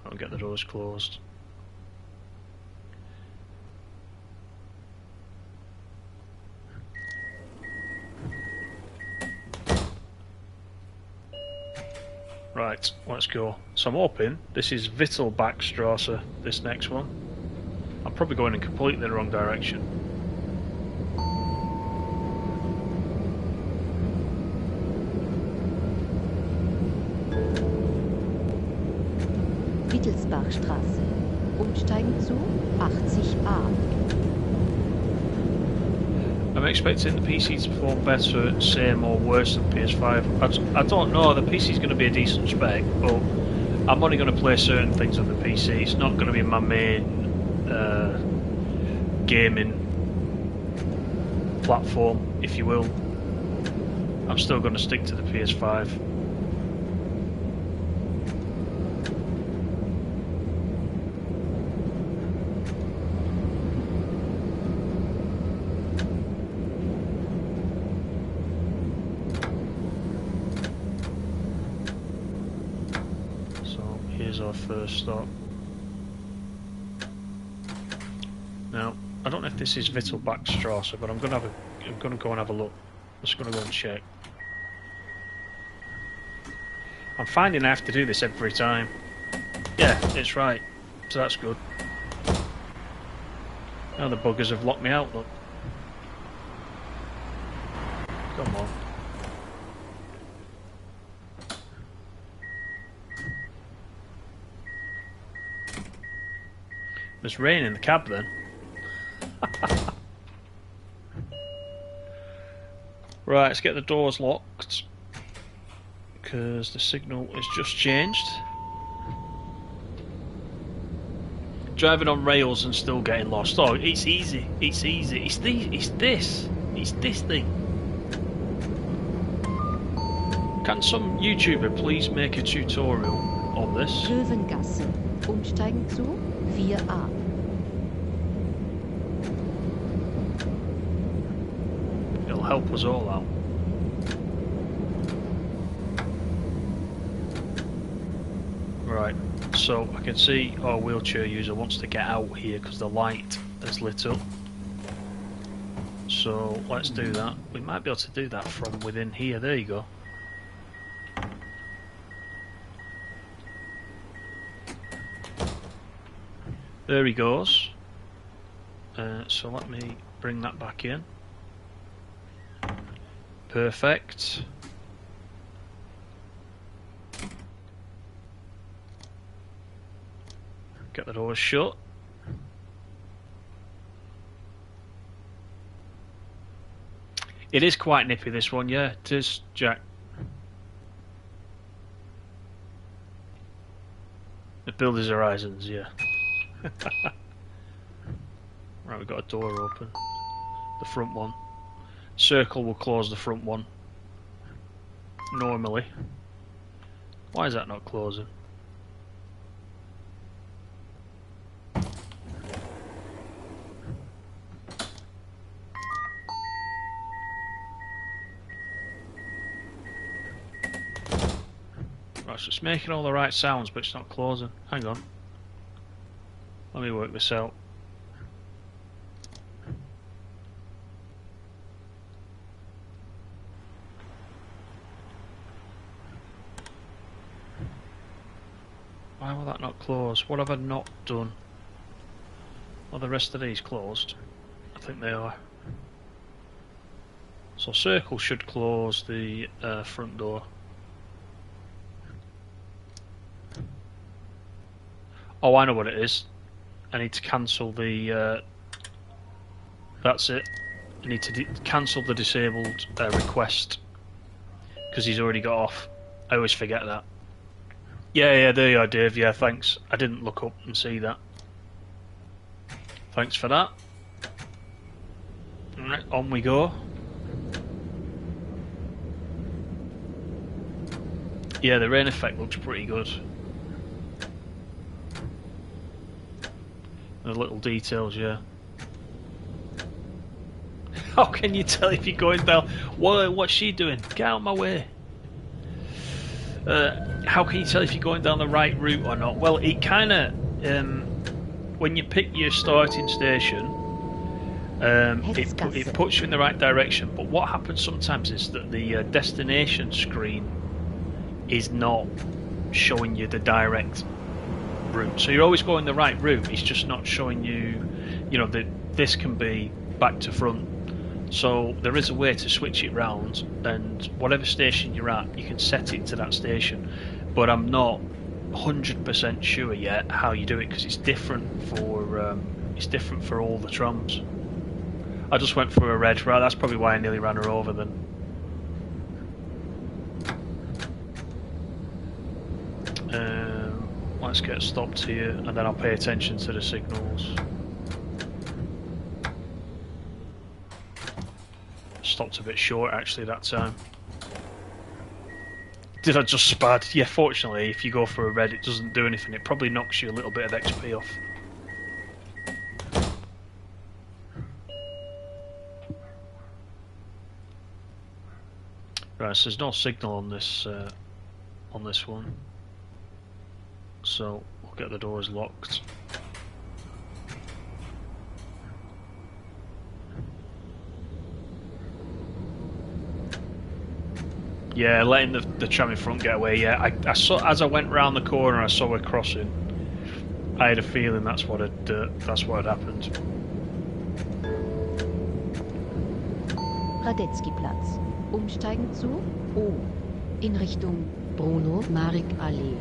I'll get the doors closed. Right, let's go. So I'm hoping this is Vittelbachstrasse, this next one. I'm probably going in completely the wrong direction. Wittelsbachstraße. Umsteigen zu 80a. I'm expecting the PC to perform better, same or worse than PS5. I don't know, the PC is going to be a decent spec, but I'm only going to play certain things on the PC. It's not going to be my main gaming platform, if you will. I'm still going to stick to the PS5. So here's our first stop. Now, I don't know if this is Vittelbachstrasse, but I'm gonna go and have a look. I'm just gonna go and check. I'm finding I have to do this every time. Yeah, it's right. So that's good. Now the buggers have locked me out, look. Come on. There's rain in the cab then. Right, let's get the doors locked because the signal has just changed. Driving on rails and still getting lost. Oh, it's easy. It's easy. It's this thing. Can some YouTuber please make a tutorial on this? Löwengasse. Umsteigen zu 4a. It'll help us all out. Right, so I can see our wheelchair user wants to get out here because the light is lit up. So let's do that. We might be able to do that from within here. There you go. There he goes. So let me bring that back in. Perfect. Get the doors shut. It is quite nippy, this one, yeah, it is, Jack. The Builder's Horizons, yeah. Right, we've got a door open. The front one. Circle will close the front one. Normally. Why is that not closing? Right, so it's making all the right sounds, but it's not closing. Hang on. Let me work this out. Why will that not close? What have I not done? Are the rest of these closed? I think they are. So circle should close the front door. Oh, I know what it is. I need to cancel the... that's it. I need to cancel the disabled request. Because he's already got off. I always forget that. Yeah, there you are, Dave. Yeah, thanks. I didn't look up and see that. Thanks for that. Alright, on we go. Yeah, the rain effect looks pretty good. The little details, yeah. How can you tell if you're going down? What's she doing? Get out of my way. How can you tell if you're going down the right route or not? Well, it kind of, when you pick your starting station, it puts you in the right direction. But what happens sometimes is that the destination screen is not showing you the direct route. So you're always going the right route. It's just not showing you, you know, that this can be back to front. So there is a way to switch it round, and whatever station you're at, you can set it to that station. But I'm not 100% sure yet how you do it because it's different for all the trams. I just went for a red. Right, that's probably why I nearly ran her over then. Let's get stopped here, and then I'll pay attention to the signals. Stopped a bit short actually that time. Did I just spad? Yeah, fortunately if you go for a red it doesn't do anything. It probably knocks you a little bit of XP off. Right, so there's no signal on this one. So we'll get the doors locked. Yeah, letting the tram in front get away. Yeah, I saw as I went round the corner, I saw her crossing. I had a feeling that's what had happened. Radetzky-Platz. Umsteigen zu O. In Richtung Bruno-Marek-Allee.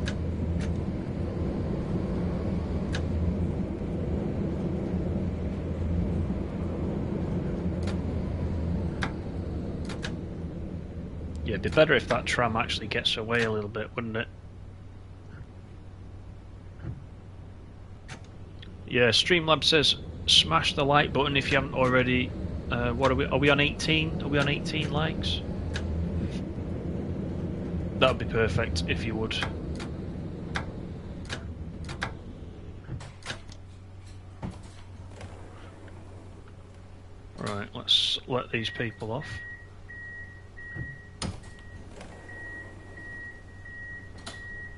Yeah, it'd be better if that tram actually gets away a little bit, wouldn't it? Yeah, Streamlab says smash the like button if you haven't already. What are we? Are we on 18? Are we on 18 likes? That would be perfect if you would. Right, let's let these people off.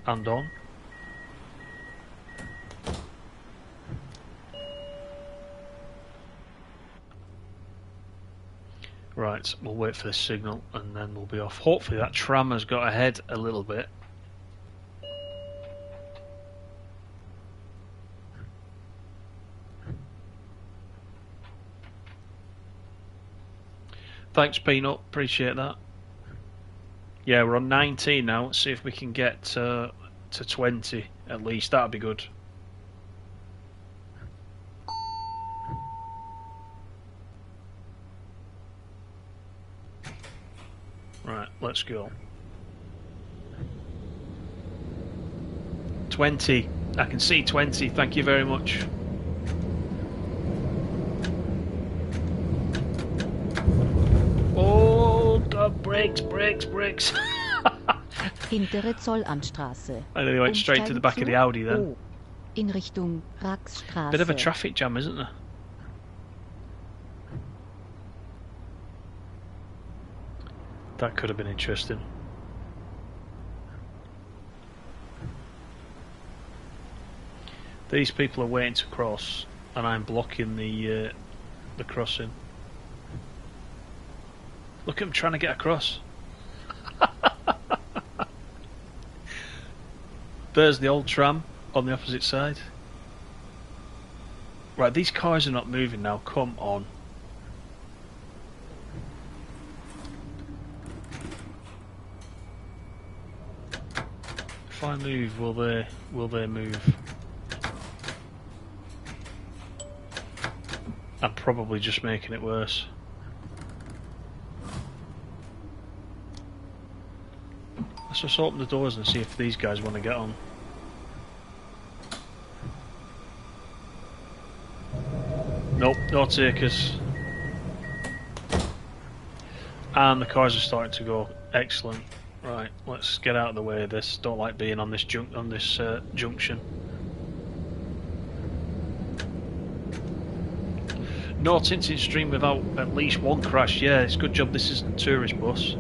And on. Right, we'll wait for this signal and then we'll be off. Hopefully that tram has got ahead a little bit. Thanks, Peanut. Appreciate that. Yeah, we're on 19 now. Let's see if we can get to 20 at least. That'd be good. Right, let's go. 20. I can see 20. Thank you very much. Oh, brakes. Hintere Zollamtstraße. I nearly went straight to the back of the Audi then. O. In Richtung Raxstraße. Bit of a traffic jam, isn't there? That could have been interesting. These people are waiting to cross, and I'm blocking the crossing. Look at them trying to get across. There's the old tram on the opposite side. Right, these cars are not moving now. Come on. If I move, will they move? I'm probably just making it worse. Let's just open the doors and see if these guys want to get on. Nope, no takers. And the cars are starting to go. Excellent. Right, let's get out of the way of this. Don't like being on this junction. No tinted stream without at least one crash. Yeah, it's a good job this isn't a tourist bus.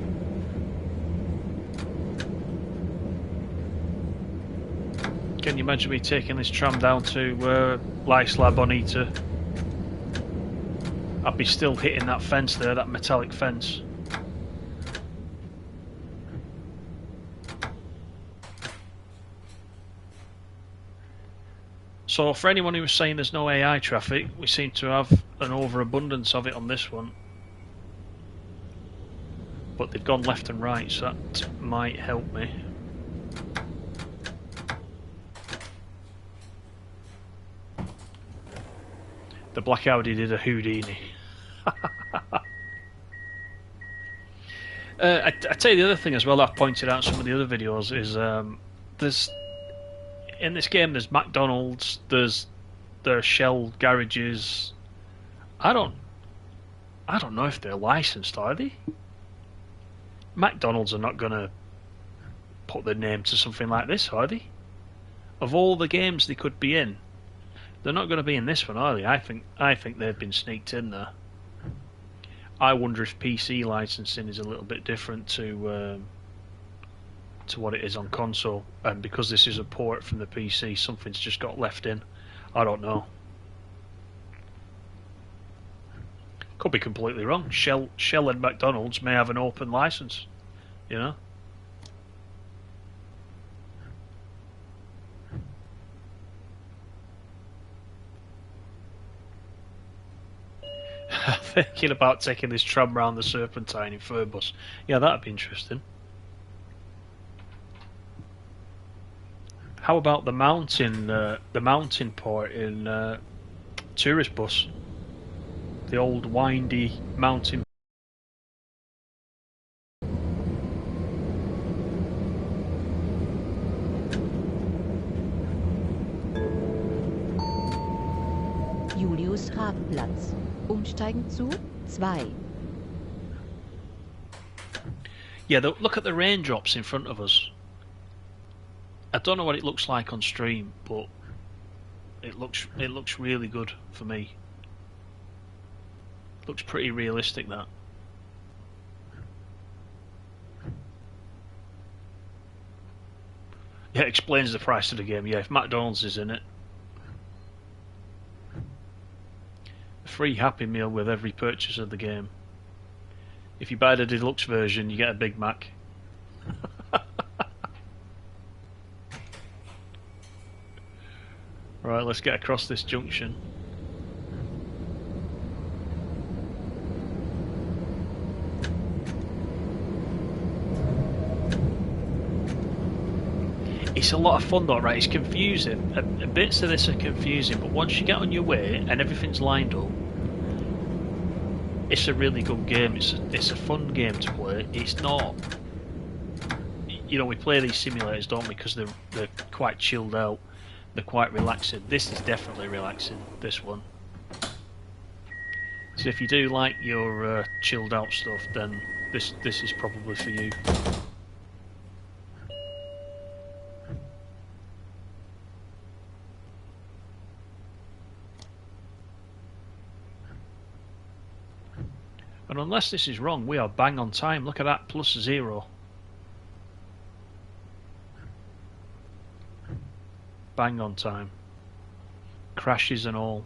Can you imagine me taking this tram down to Lyslab Bonita? I'd be still hitting that fence there, that metallic fence. So for anyone who was saying there's no AI traffic, we seem to have an overabundance of it on this one. But they've gone left and right, so that might help me. The black Audi did a Houdini. I tell you the other thing as well that I've pointed out in some of the other videos is there's in this game there's McDonald's, there's Shell garages. I don't know if they're licensed, are they? McDonald's are not gonna put their name to something like this, are they? Of all the games they could be in, they're not going to be in this one, are they? I think they've been sneaked in there. I wonder if PC licensing is a little bit different to what it is on console, and because this is a port from the PC, something's just got left in. I don't know. Could be completely wrong. Shell and McDonald's may have an open license, you know. Thinking about taking this tram round the Serpentine in Fairbus. Yeah, that'd be interesting. How about the mountain port in Tourist Bus? The old windy mountain. Busfahrplatz. Umsteigen zu 2. Yeah, look at the raindrops in front of us. I don't know what it looks like on stream, but it looks really good for me. Looks pretty realistic, that. Yeah, it explains the price of the game. Yeah, if McDonald's is in it. A free Happy Meal with every purchase of the game. If you buy the deluxe version, you get a Big Mac. Right, let's get across this junction. It's a lot of fun though, right? It's confusing. Bits of this are confusing, but once you get on your way and everything's lined up, it's a really good game. It's a fun game to play. It's not, you know, we play these simulators, don't we? Because they're quite chilled out. They're quite relaxing. This is definitely relaxing. This one. So if you do like your chilled out stuff, then this is probably for you. And unless this is wrong, we are bang on time. Look at that, +0. Bang on time. Crashes and all.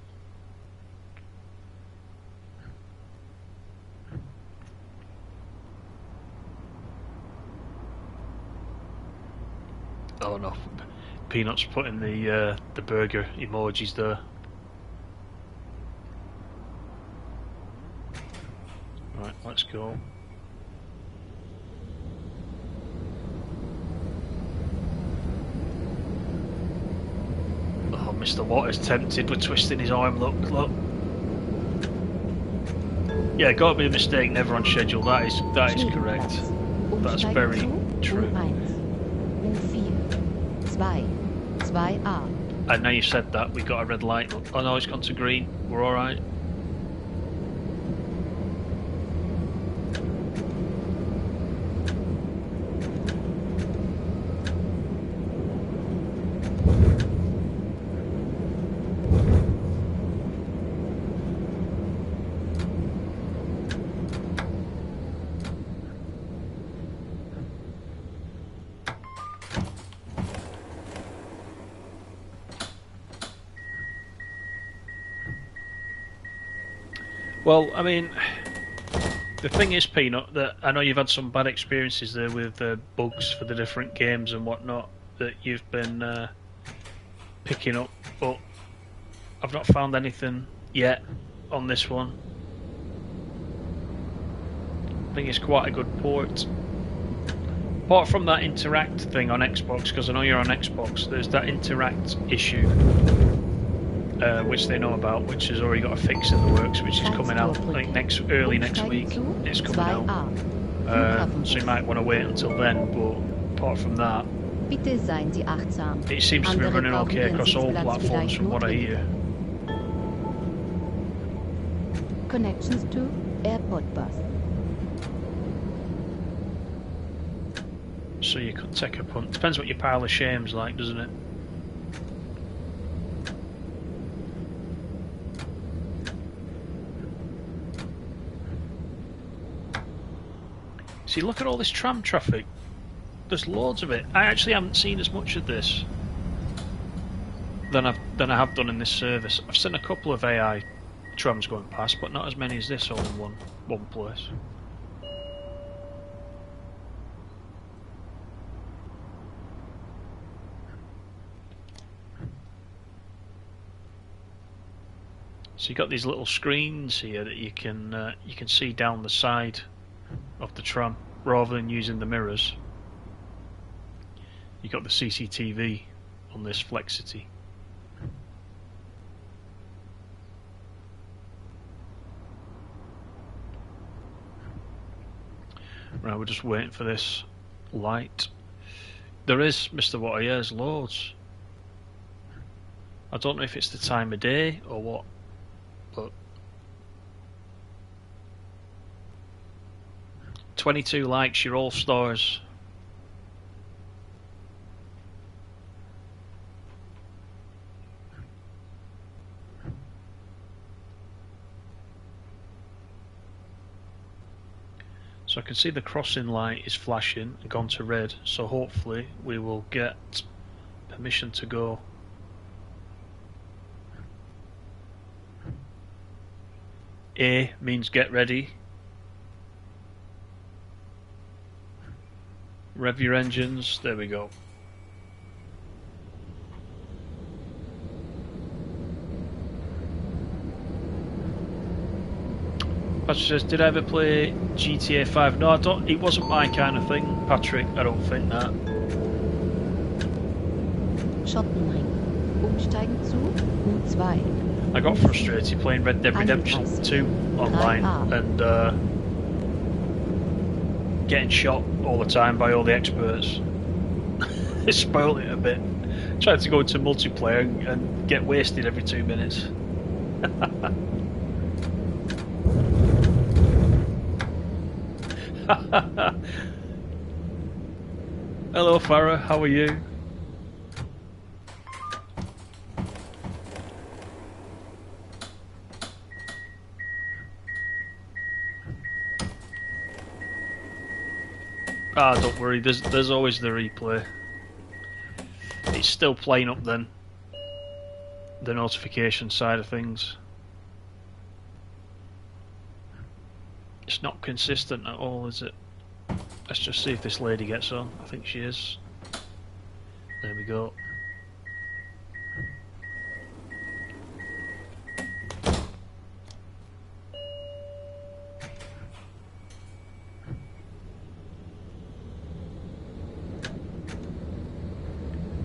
Oh no, Peanut's putting the burger emojis there. Right, let's go. Oh, Mr. Waters tempted with twisting his arm. Look. Yeah, got to be a mistake. Never on schedule. That is correct. That's very true. And now you said that, we got a red light. Oh no, it's gone to green. We're all right. Well, I mean, the thing is, Peanut, that I know you've had some bad experiences there with bugs for the different games and whatnot that you've been picking up, but I've not found anything yet on this one. I think it's quite a good port. Apart from that interact thing on Xbox, because I know you're on Xbox, there's that interact issue. Which they know about, which has already got a fix in the works, which is coming out like early next week. It's coming out, so you might want to wait until then. But apart from that, it seems to be running okay across all platforms, from what I hear. Connections to airport bus. So you could take a punt. Depends what your pile of shame's like, doesn't it? See, look at all this tram traffic. There's loads of it. I actually haven't seen as much of this than I have done in this service. I've seen a couple of AI trams going past, but not as many as this all in one place. So you've got these little screens here that you can see down the side of the tram rather than using the mirrors. You've got the CCTV on this Flexity. Right, we're just waiting for this light. There is, Mr. Water, yeah, there's loads. I don't know if it's the time of day or what. but 22 likes, you're all stars. So I can see the crossing light is flashing and gone to red, so hopefully we will get permission to go. A means get ready. Rev your engines, there we go. Patrick says, did I ever play GTA 5? No, I don't. It wasn't my kind of thing, Patrick. I don't think that. Schottenring. Umsteigen zu U2. I got frustrated playing Red Dead Redemption 2 online and getting shot all the time by all the experts. It spoiled it a bit. Tried to go into multiplayer and get wasted every 2 minutes. Hello Farah, how are you? Ah, don't worry, there's always the replay. It's still playing up then, the notification side of things. It's not consistent at all, is it? Let's just see if this lady gets on. I think she is. There we go.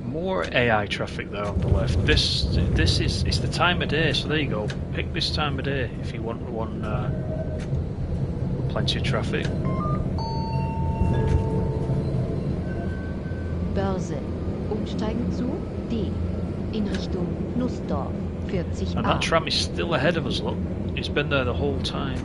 More AI traffic there on the left. This is, it's the time of day, so there you go. Pick this time of day if you want one. Plenty of traffic. Börse. Umsteigen zu D. In Richtung Nussdorf. 40 And that tram is still ahead of us, look. It's been there the whole time.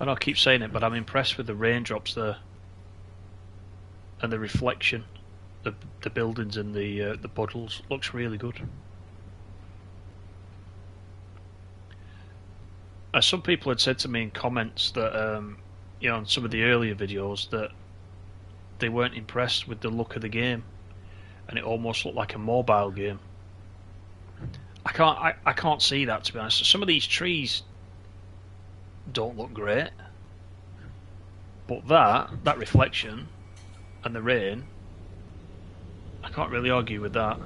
And I'll keep saying it, but I'm impressed with the raindrops there and the reflection of the buildings and the puddles. Looks really good. Some people had said to me in comments that you know, on some of the earlier videos that they weren't impressed with the look of the game, and it almost looked like a mobile game. I can't see that, to be honest. Some of these trees don't look great, but that reflection and the rain, I can't really argue with that.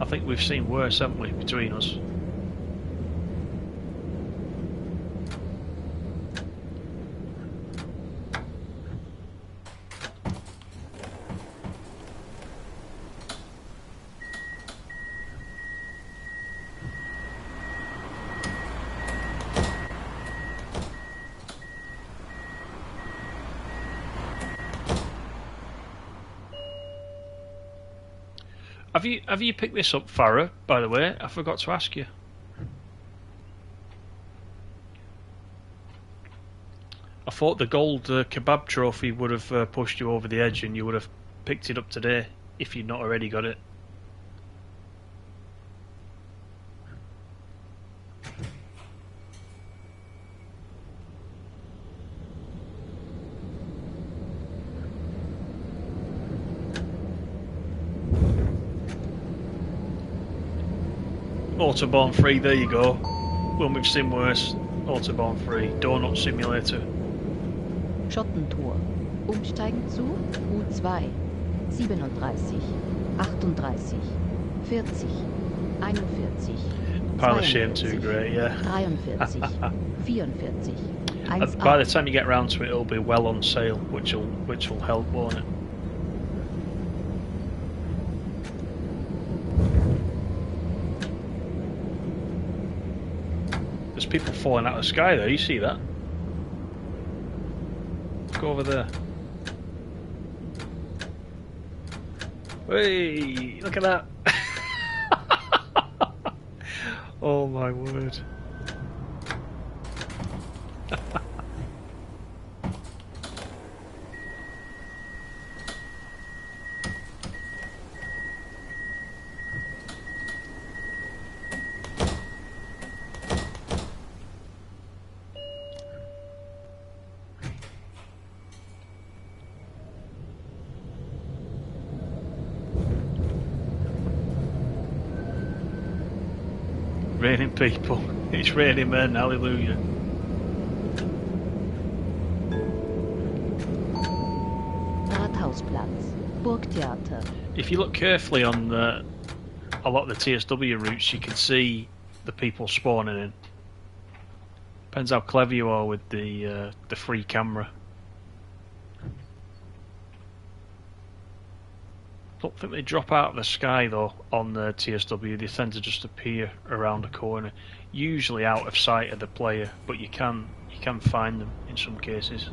I think we've seen worse, haven't we, between us? Have you picked this up, Farah, by the way? I forgot to ask you. I thought the gold kebab trophy would have pushed you over the edge and you would have picked it up today if you'd not already got it. Autobahn free, there you go. When we've seen worse, Autobahn free. Donut Simulator. Schottentor. Umsteigen zu U2. 37, 38, 40, 41, Pile of shame too great, yeah. 43, 44, By the time you get round to it, it'll be well on sale, which will help, won't it? There's people falling out of the sky there. You see that? Go over there. Hey, look at that! Oh my word! Raining people. It's raining men, hallelujah. Rathausplatz, Burgtheater. If you look carefully on a lot of the TSW routes, you can see the people spawning in. Depends how clever you are with the free camera. Don't think they drop out of the sky though on the TSW. They tend to just appear around a corner, usually out of sight of the player, but you can find them in some cases.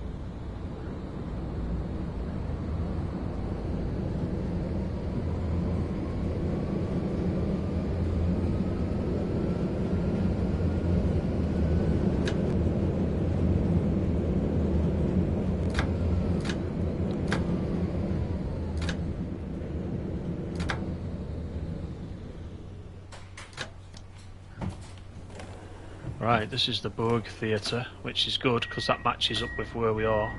Right, this is the Burg Theatre, which is good because that matches up with where we are.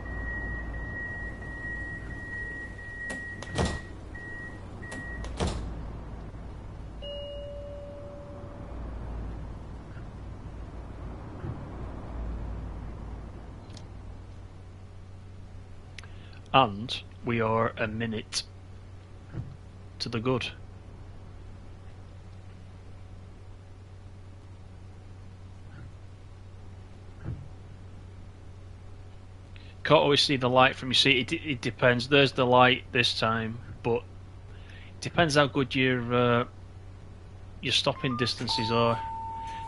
And we are a minute to the good. Can't always see the light from your seat. It depends. There's the light this time, but it depends how good your stopping distances are.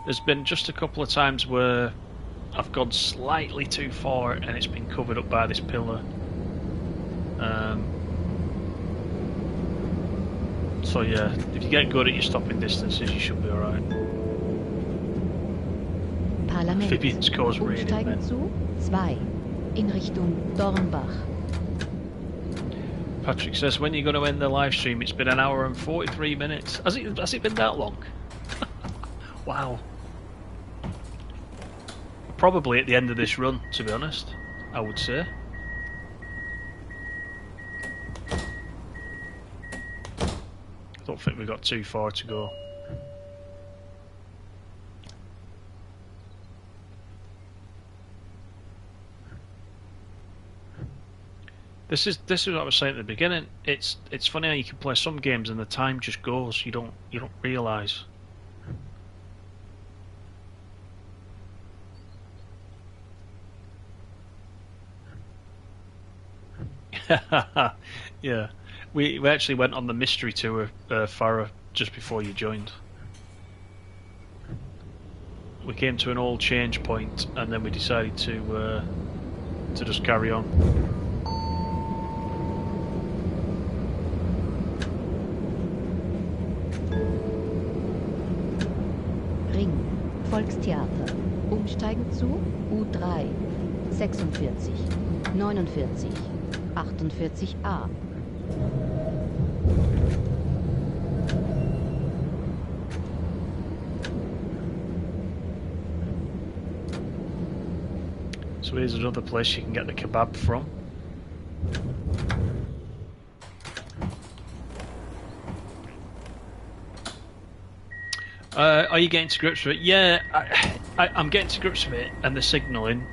There's been just a couple of times where I've gone slightly too far and it's been covered up by this pillar. So yeah, if you get good at your stopping distances, you should be alright. Amphibians cause raining men. Zu 2 in Richtung Dornbach. Patrick says, when are you going to end the live stream? It's been 1 hour and 43 minutes. Has it been that long? Wow. Probably at the end of this run, to be honest, I would say. I don't think we've got too far to go. This is what I was saying at the beginning. It's funny how you can play some games and the time just goes. You don't realise. Yeah, we actually went on the mystery tour, Farah, just before you joined. We came to an old change point and then we decided to just carry on. Volkstheater. Umsteigen zu U3, 46, 49, 48a. So here's another place you can get the kebab from. Are you getting to grips with it? Yeah, I'm getting to grips with it, and the signalling.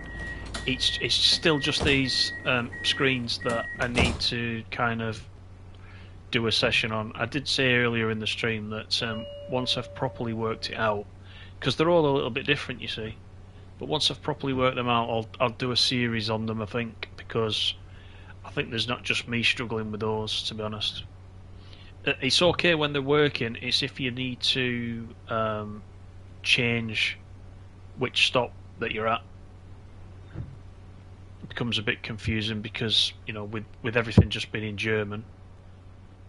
It's still just these screens that I need to kind of do a session on. I did say earlier in the stream that once I've properly worked it out, because they're all a little bit different, you see. But once I've properly worked them out, I'll do a series on them, I think, because I think there's not just me struggling with those, to be honest. It's okay when they're working, it's if you need to change which stop that you're at. It becomes a bit confusing because, you know, with everything just being in German,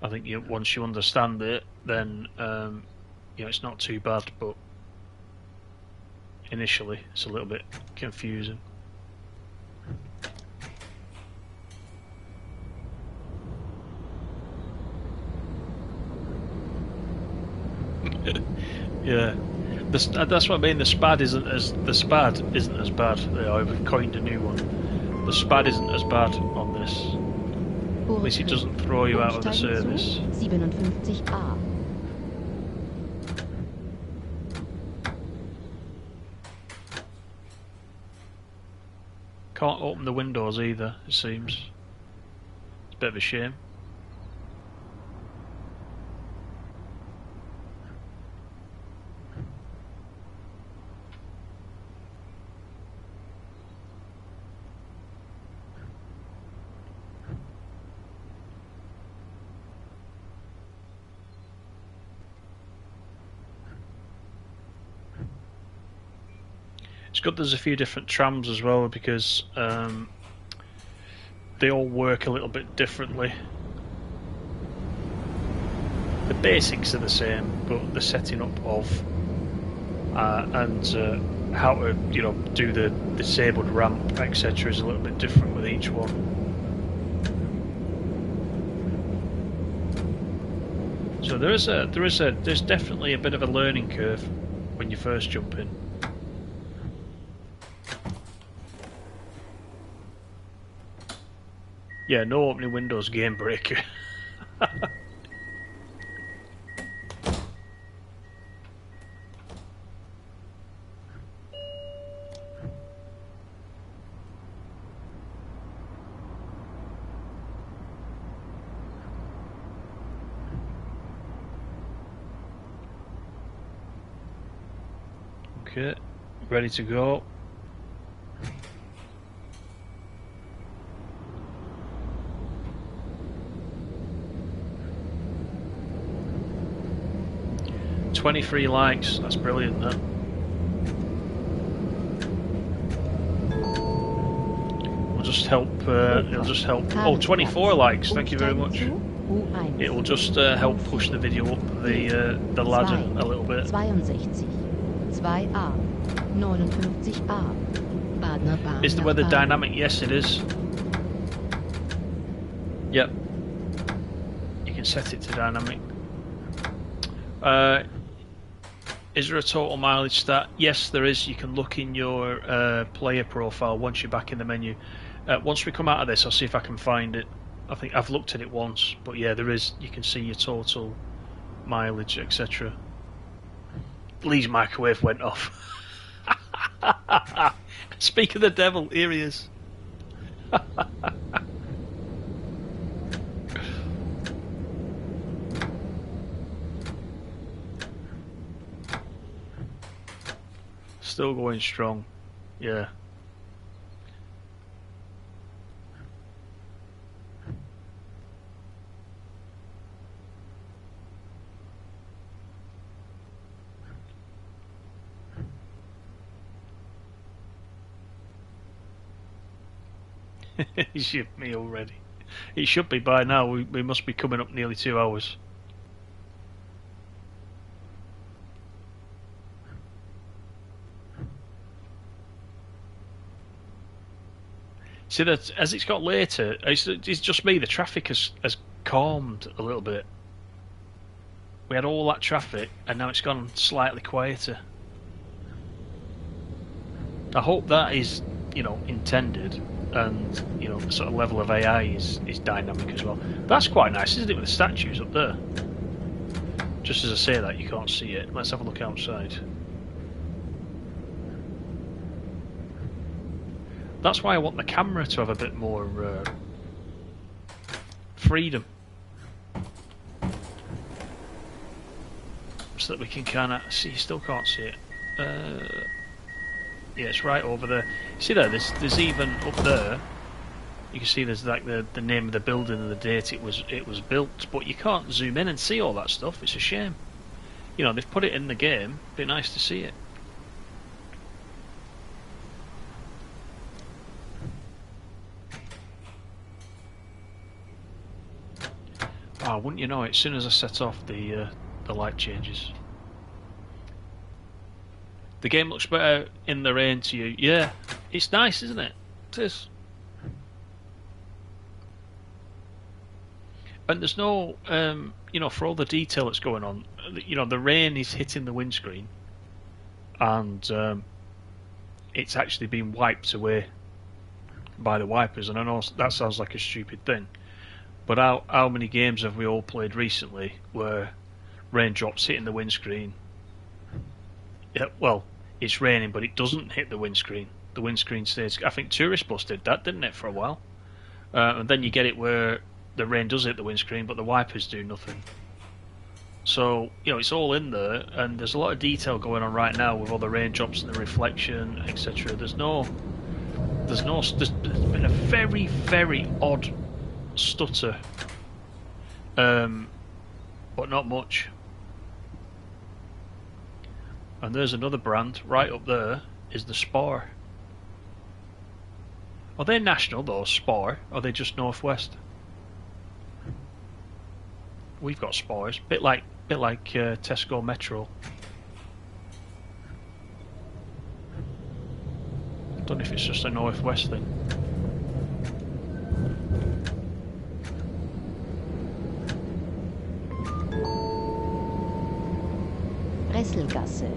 I think once you understand it, then you know, it's not too bad, but initially it's a little bit confusing. Yeah, that's what I mean. The SPAD isn't as bad. I've coined a new one. The SPAD isn't as bad on this. At least it doesn't throw you out of the service. 57a. Can't open the windows either, it seems. It's a bit of a shame. It's good there's a few different trams as well, because they all work a little bit differently. The basics are the same, but the setting up of and how to, you know, do the disabled ramp, etc., is a little bit different with each one. So there's definitely a bit of a learning curve when you first jump in. Yeah, no opening windows, game breaker. Okay, ready to go. $23 likes, that's brilliant, that. It'll just help, oh, 24 likes, thank you very much. It will just help push the video up the ladder a little bit. 62, 2a, 59a. Badner Bahn Is the weather dynamic? Yes, it is. Yep. You can set it to dynamic. Is there a total mileage stat? Yes, there is. You can look in your player profile once you're back in the menu. Once we come out of this, I'll see if I can find it. I think I've looked at it once, but yeah, there is. You can see your total mileage, etc. Lee's microwave went off. Speak of the devil, here he is. Still going strong, yeah. He shipped me already. It should be by now. We must be coming up nearly 2 hours. See that as it's got later, it's just me. The traffic has calmed a little bit. We had all that traffic, and now it's gone slightly quieter. I hope that is, you know, intended, and you know, the sort of level of AI is dynamic as well. That's quite nice, isn't it, with the statues up there? Just as I say that, you can't see it. Let's have a look outside. That's why I want the camera to have a bit more freedom, so that we can kind of see. You still can't see it. Yeah, it's right over there. See there, there's even up there. You can see there's like the name of the building and the date it was built, but you can't zoom in and see all that stuff. It's a shame. You know, they've put it in the game. It'd be nice to see it. Oh, wouldn't you know it? As soon as I set off, the light changes. The game looks better in the rain to you. Yeah, it's nice, isn't it? It is. And there's no, you know, for all the detail that's going on, you know, the rain is hitting the windscreen, and it's actually been wiped away by the wipers. And I know that sounds like a stupid thing, but how many games have we all played recently where raindrops hitting the windscreen? Yeah, well, it's raining, but it doesn't hit the windscreen. The windscreen stays. I think Tourist Bus did that, didn't it, for a while? And then you get it where the rain does hit the windscreen, but the wipers do nothing. So, you know, it's all in there, and there's a lot of detail going on right now with all the raindrops and the reflection, etc. There's been a very, very odd stutter, but not much. And there's another brand right up there. Is the Spar? Are they national though, Spar? Or are they just Northwest? We've got Spars, bit like Tesco Metro. I don't know if it's just a Northwest thing. Resselgasse.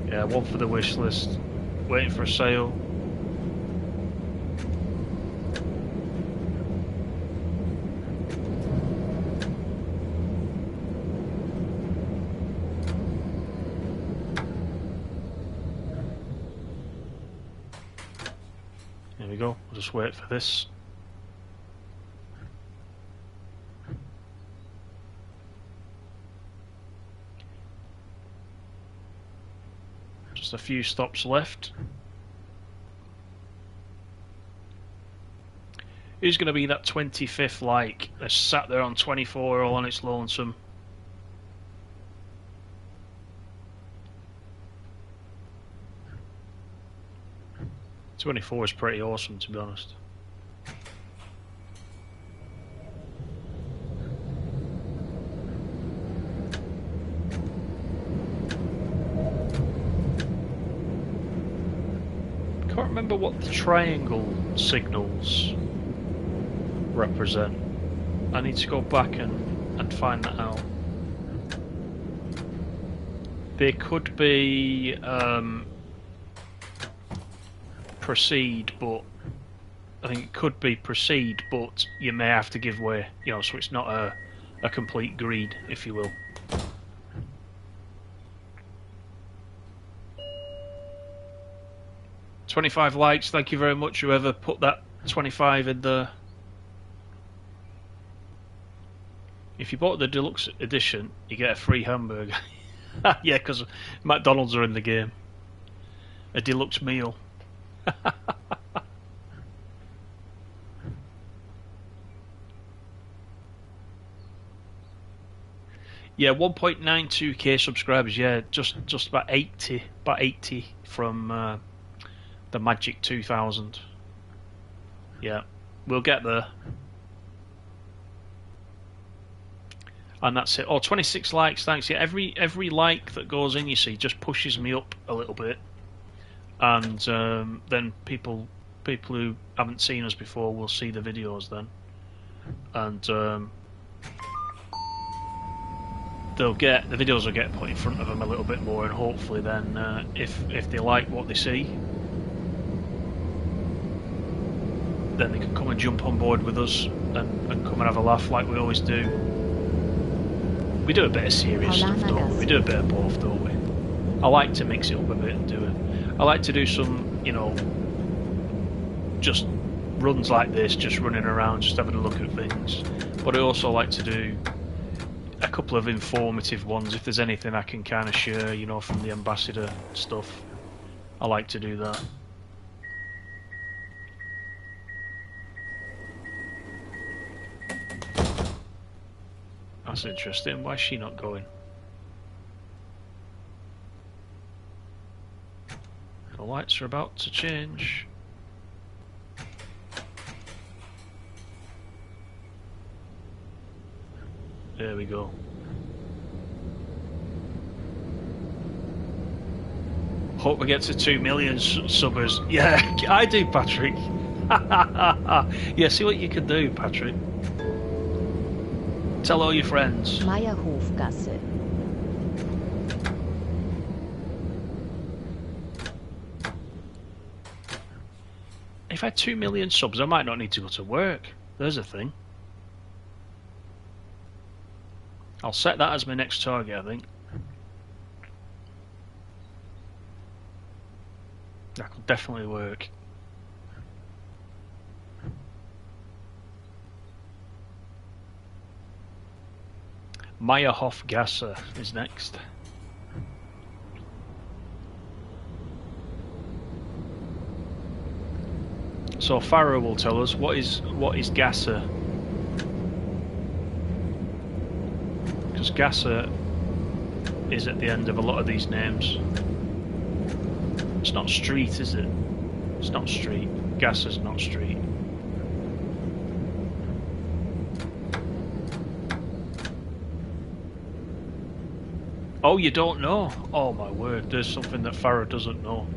Yeah, one for the wish list. Waiting for a sale. There we go. We'll just wait for this. Just a few stops left. Who's going to be that 25th like that's sat there on 24 all on its lonesome? '24 is pretty awesome, to be honest. Can't remember what the triangle signals represent. I need to go back and find that out. They could be proceed, but I think it could be proceed, but you may have to give way, you know, so it's not a complete greed, if you will. $25 likes, thank you very much, whoever put that 25 in there. If you bought the deluxe edition, you get a free hamburger. Yeah, because McDonald's are in the game. A deluxe meal. Yeah, 1.92k subscribers. Yeah, just about 80 from the magic 2000. Yeah, we'll get there. And that's it. Oh, 26 likes, thanks. Yeah, every like that goes in, you see, just pushes me up a little bit. And then people who haven't seen us before will see the videos then. And the videos will get put in front of them a little bit more, and hopefully then if they like what they see, then they can come and jump on board with us and come and have a laugh like we always do. We do a bit of serious stuff, don't we? We do a bit of both, don't we? I like to mix it up a bit and do it. I like to do some, you know, just runs like this, just running around, just having a look at things. But I also like to do a couple of informative ones if there's anything I can kind of share, you know, from the ambassador stuff. I like to do that. That's interesting. Why is she not going? The lights are about to change. There we go. Hope we get to 2 million subbers. Yeah, I do, Patrick. Yeah, see what you can do, Patrick. Tell all your friends. Meierhofgasse. If I had 2 million subs, I might not need to go to work. There's a thing. I'll set that as my next target, I think. That could definitely work. Meierhofgasse is next. So Farrow will tell us what is Gasse. Because Gasse is at the end of a lot of these names. It's not street, is it? It's not street. Gasse's not street. Oh, you don't know? Oh my word, there's something that Farrow doesn't know.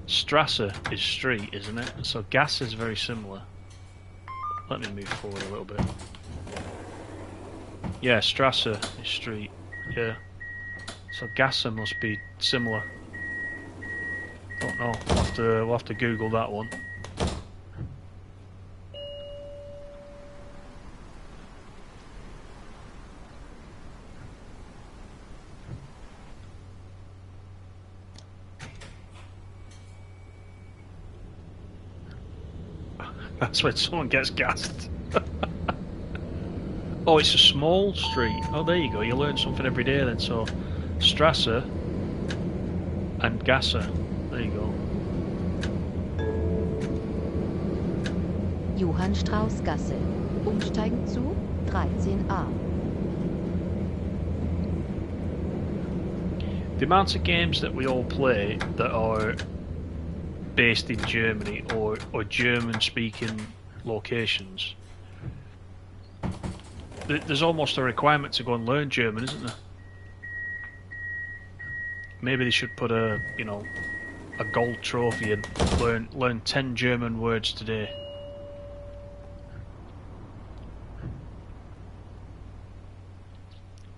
Strasse is street, isn't it? So Gasse is very similar. Let me move forward a little bit. Yeah, Strasse is street. Yeah. So Gasse must be similar. Don't know. We'll have to Google that one. That's when someone gets gassed. Oh, it's a small street. Oh, there you go. You learn something every day then. So, Strasse and Gasse. There you go. Johannstraußgasse. Umsteigen zu 13a. The amount of games that we all play that are based in Germany or German-speaking locations, there's almost a requirement to go and learn German, isn't there? Maybe they should put a gold trophy and learn 10 German words today.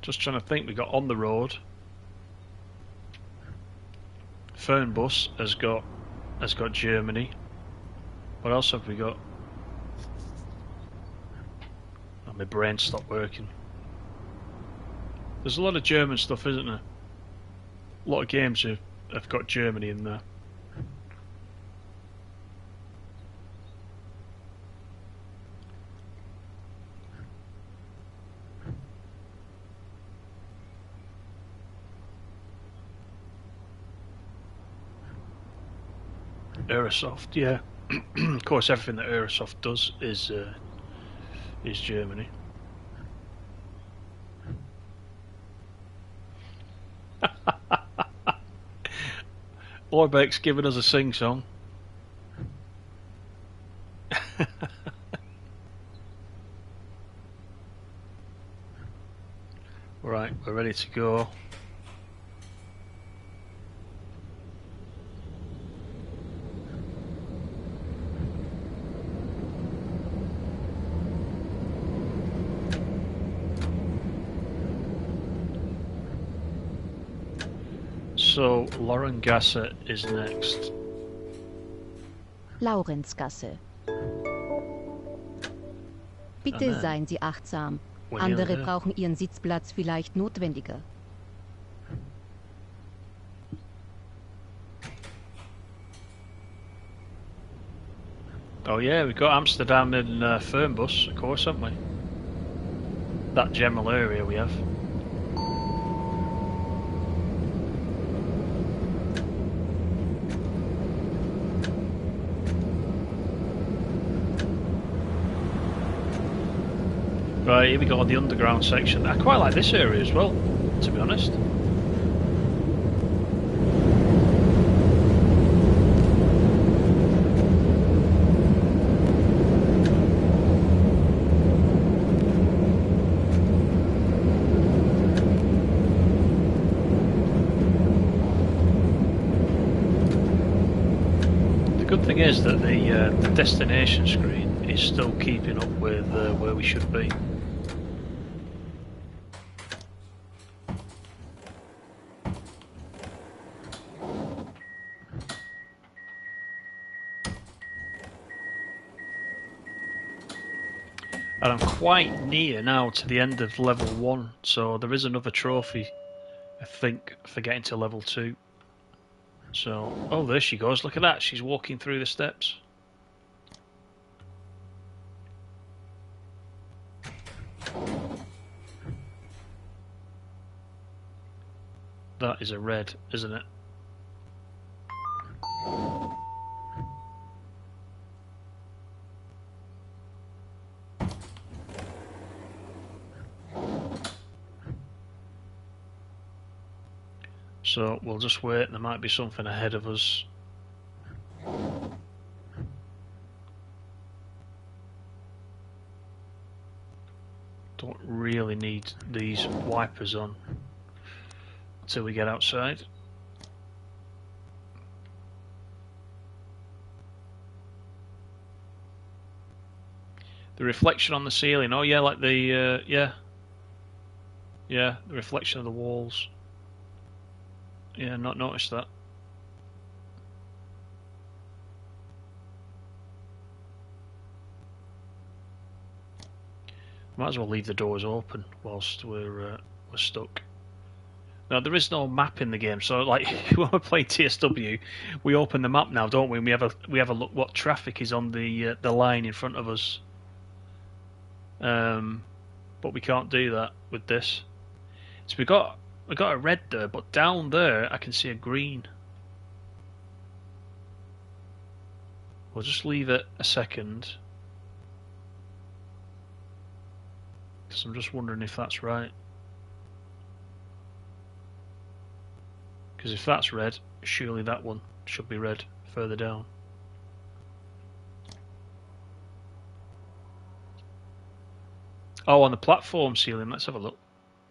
Just trying to think. We got on the road. Fernbus has got Germany. What else have we got? Oh, my brain stopped working. There's a lot of German stuff, isn't there? A lot of games have got Germany in there. Aerosoft, yeah. Of course, everything that Aerosoft does is Germany. Orbeck's giving us a sing-song. Right, we're ready to go. So, Laurengasse is next. Laurenzgasse. Bitte seien Sie achtsam. Andere brauchen Ihren Sitzplatz vielleicht notwendiger. Oh yeah, we've got Amsterdam and Fernbus, of course, haven't we? That general area we have. Right, here we got the underground section. I quite like this area as well, to be honest. The good thing is that the destination screen is still keeping up with where we should be. And I'm quite near now to the end of level 1, so there is another trophy, I think, for getting to level 2. So, oh, there she goes, look at that, she's walking through the steps. That is a red, isn't it? So we'll just wait, there might be something ahead of us. Don't really need these wipers on until we get outside. The reflection on the ceiling, oh yeah, like the, yeah, the reflection of the walls. Yeah, not noticed that. Might as well leave the doors open whilst we're stuck. Now there is no map in the game, so like when we play TSW, we open the map now, don't we? And we have a look what traffic is on the line in front of us. But we can't do that with this. So we got a red there, but down there I can see a green. We'll just leave it a second, because I'm just wondering if that's right. Because if that's red, surely that one should be red further down. Oh, on the platform ceiling, let's have a look.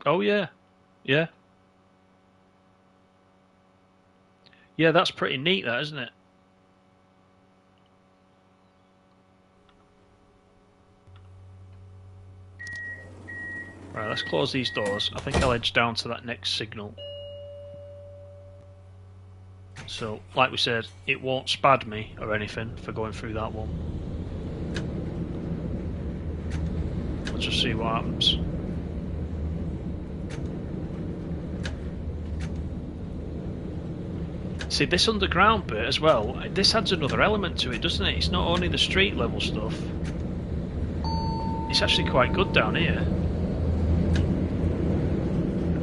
Oh yeah, yeah. Yeah, that's pretty neat, that, isn't it? Right, let's close these doors. I think I'll edge down to that next signal. So, like we said, it won't spad me or anything for going through that one. Let's just see what happens. See, this underground bit as well, this adds another element to it, doesn't it? It's not only the street level stuff. It's actually quite good down here.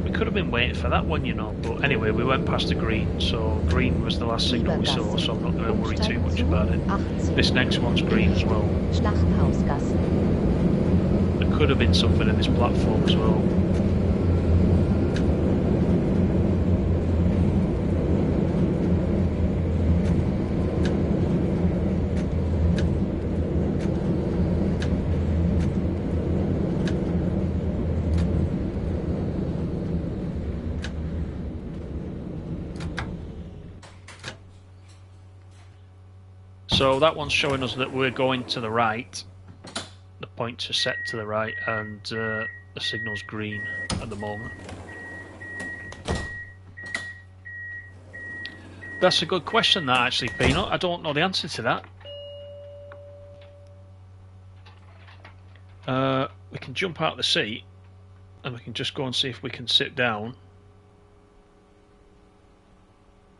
We could have been waiting for that one, you know, but anyway, we went past the green, so green was the last signal we saw, so I'm not going to worry too much about it. This next one's green as well. There could have been something in this platform as well. So that one's showing us that we're going to the right. The points are set to the right, and the signal's green at the moment. That's a good question, that, actually, Peanut. I don't know the answer to that. We can jump out of the seat, and we can just go and see if we can sit down.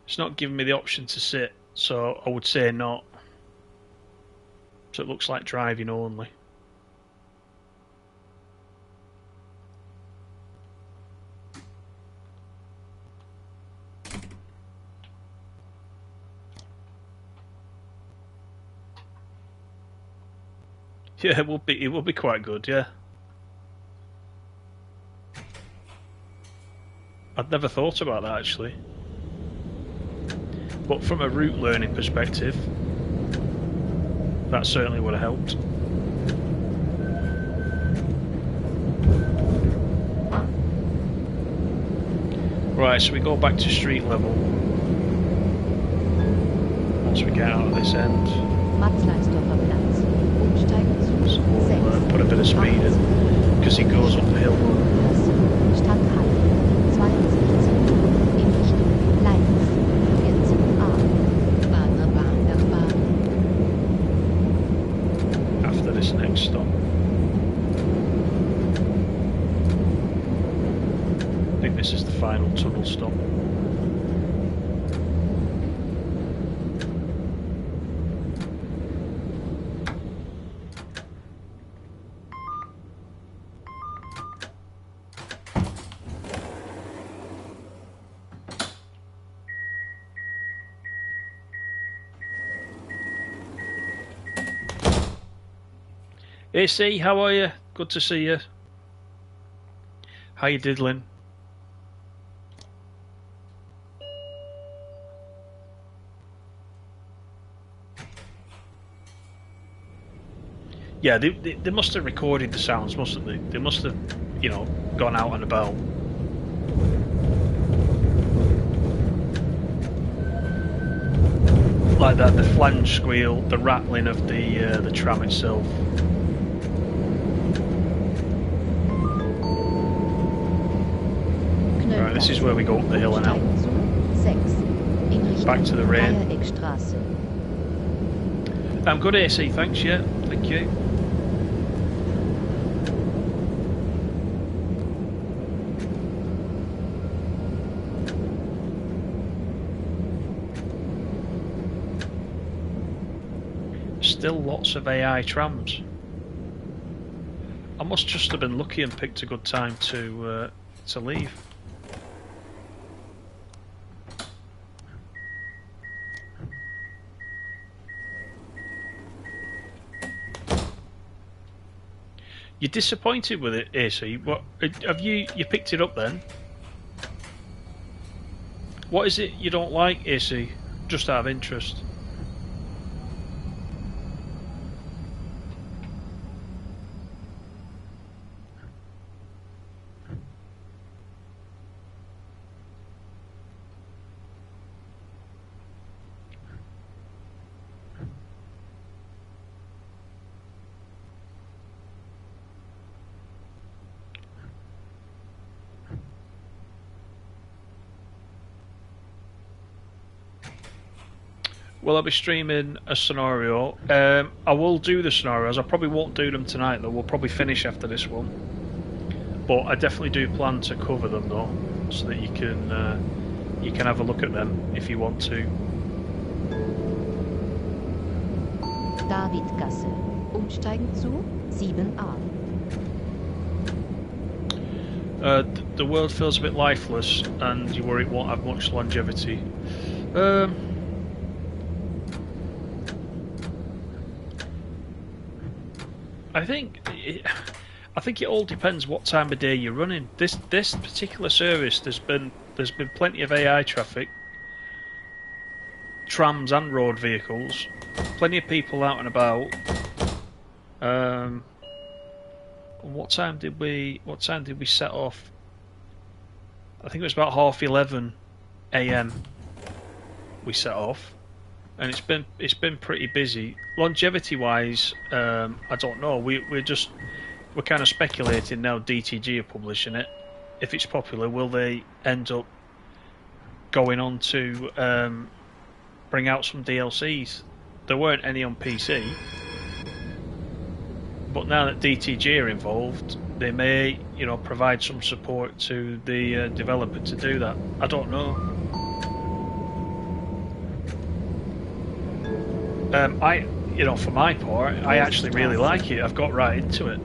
It's not giving me the option to sit, so I would say not. So it looks like driving only. Yeah, it will be quite good, yeah. I'd never thought about that actually. But from a route learning perspective, that certainly would have helped. Right, so we go back to street level once we get out of this end. So we'll put a bit of speed in because he goes up the hill. After this next stop. I think this is the final tunnel stop. AC, how are you? Good to see you. How you diddling? Yeah, they must have recorded the sounds, mustn't they? They must have, you know, gone out and about. Like that, the flange squeal, the rattling of the tram itself. Right, this is where we go up the hill now. Back to the rain. I'm good, AC, thanks, yeah, thank you. Still lots of AI trams. I must just have been lucky and picked a good time to leave. You're disappointed with it, AC? What have you picked it up then? What is it you don't like, AC? Just out of interest. Well, I'll be streaming a scenario. I will do the scenarios. I probably won't do them tonight though. We'll probably finish after this one. But I definitely do plan to cover them though, so that you can have a look at them if you want to. Davidgasse. Umsteigen zu 7a. The world feels a bit lifeless, and you worry it won't have much longevity. I think it all depends what time of day you're running. This particular service, there's been plenty of AI traffic, trams and road vehicles, plenty of people out and about. What time did we set off? I think it was about 11:30 AM. We set off. And it's been pretty busy. Longevity wise, I don't know. We're kind of speculating now. DTG are publishing it. If it's popular, will they end up going on to bring out some DLCs? There weren't any on PC, but now that DTG are involved, they may, you know, provide some support to the developer to do that. I don't know. you know, for my part, I actually really like it. I've got right into it.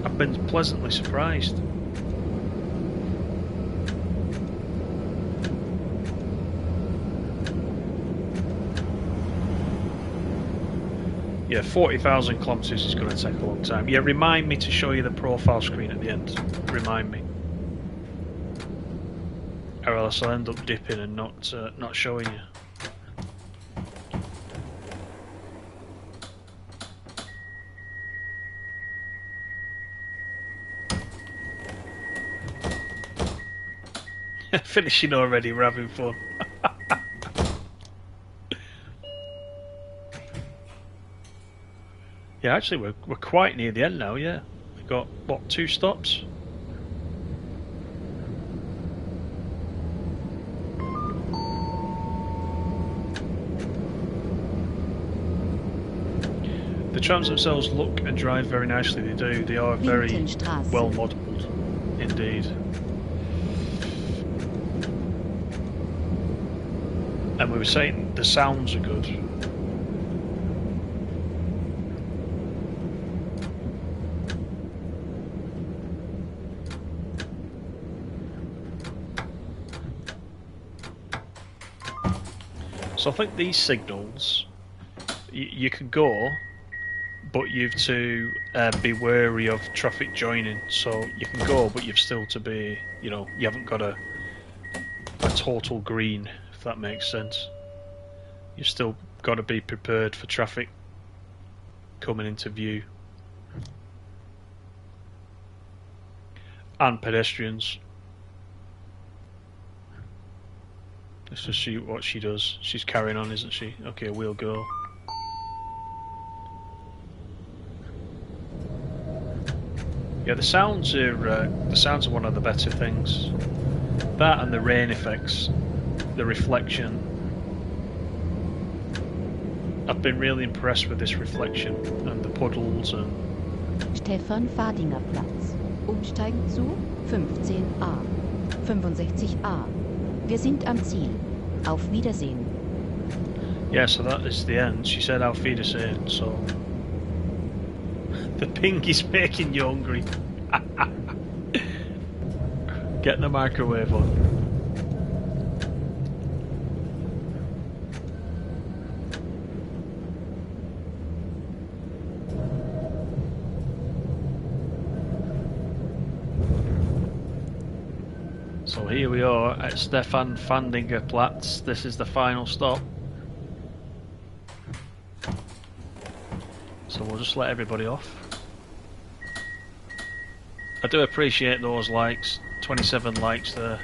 I've been pleasantly surprised. Yeah, 40,000 kilometres is going to take a long time. Yeah, remind me to show you the profile screen at the end. Remind me. Or else I'll end up dipping and not showing you. Finishing already, we're having fun. Yeah, actually, we're quite near the end now. Yeah, we've got what, 2 stops. The trams themselves look and drive very nicely. They do. They are very well modelled, indeed. And we were saying the sounds are good. So I think these signals, you can go, but you've to be wary of traffic joining. So you can go, but you've still to be, you know, you haven't got a total green, if that makes sense. You've still got to be prepared for traffic coming into view. And pedestrians. Let's just see what she does. She's carrying on, isn't she? Okay, we'll go. Yeah, the sounds are one of the better things. That and the rain effects, the reflection. I've been really impressed with this reflection and the puddles and. Stefan Fadinger Platz. Umsteigen zu 15a. 65a. Wir sind am Ziel. Auf Wiedersehen. Yeah, so that is the end. She said Auf Wiedersehen, so. The ping is making you hungry. Get the microwave on. So here we are at Stefan Fadinger Platz. This is the final stop. So we'll just let everybody off. I do appreciate those likes. 27 likes there.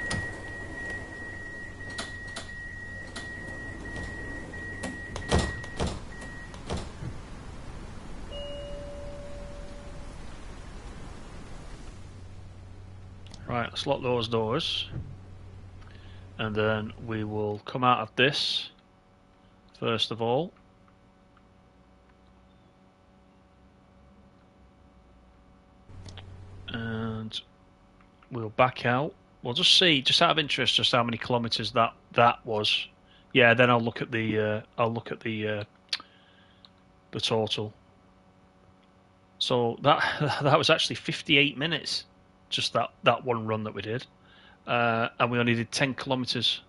Right, let's lock those doors. And then we will come out of this first of all. And we'll back out. We'll just see, just out of interest, just how many kilometres that was. Yeah, then I'll look at the total. So that was actually 58 minutes, just that one run that we did, and we only did 10 kilometres.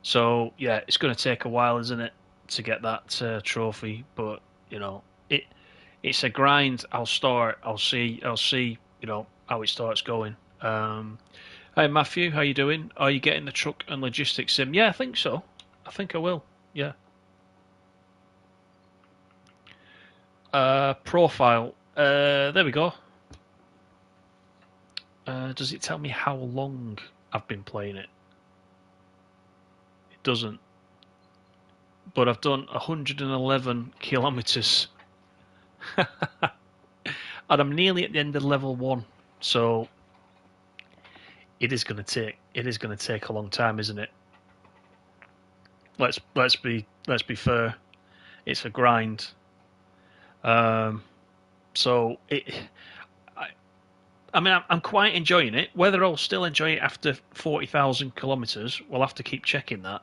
So yeah, it's going to take a while, isn't it, to get that trophy? But you know, it's a grind. I'll see, you know, how it starts going. Hey Matthew, how you doing? Are you getting the truck and logistics sim? Yeah, I think so. I think I will. Yeah. Profile. There we go. Does it tell me how long I've been playing it? It doesn't. But I've done 111 kilometres. And I'm nearly at the end of level 1, so it is going to take a long time, isn't it? Let's be fair. It's a grind. So I mean, I'm quite enjoying it. Whether I'll still enjoy it after 40,000 kilometres, we'll have to keep checking that.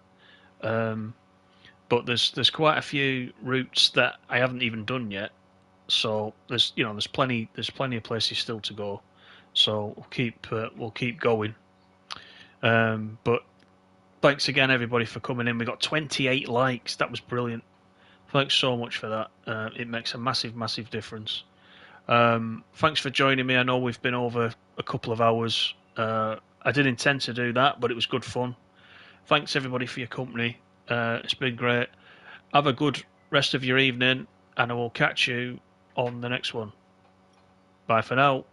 but there's quite a few routes that I haven't even done yet. So there's plenty of places still to go. So we'll keep going. But thanks again everybody for coming in. We got 28 likes. That was brilliant. Thanks so much for that. It makes a massive difference. Thanks for joining me. I know we've been over a couple of hours. I didn't intend to do that, but it was good fun. Thanks everybody for your company. It's been great. Have a good rest of your evening, and I will catch you on the next one. Bye for now.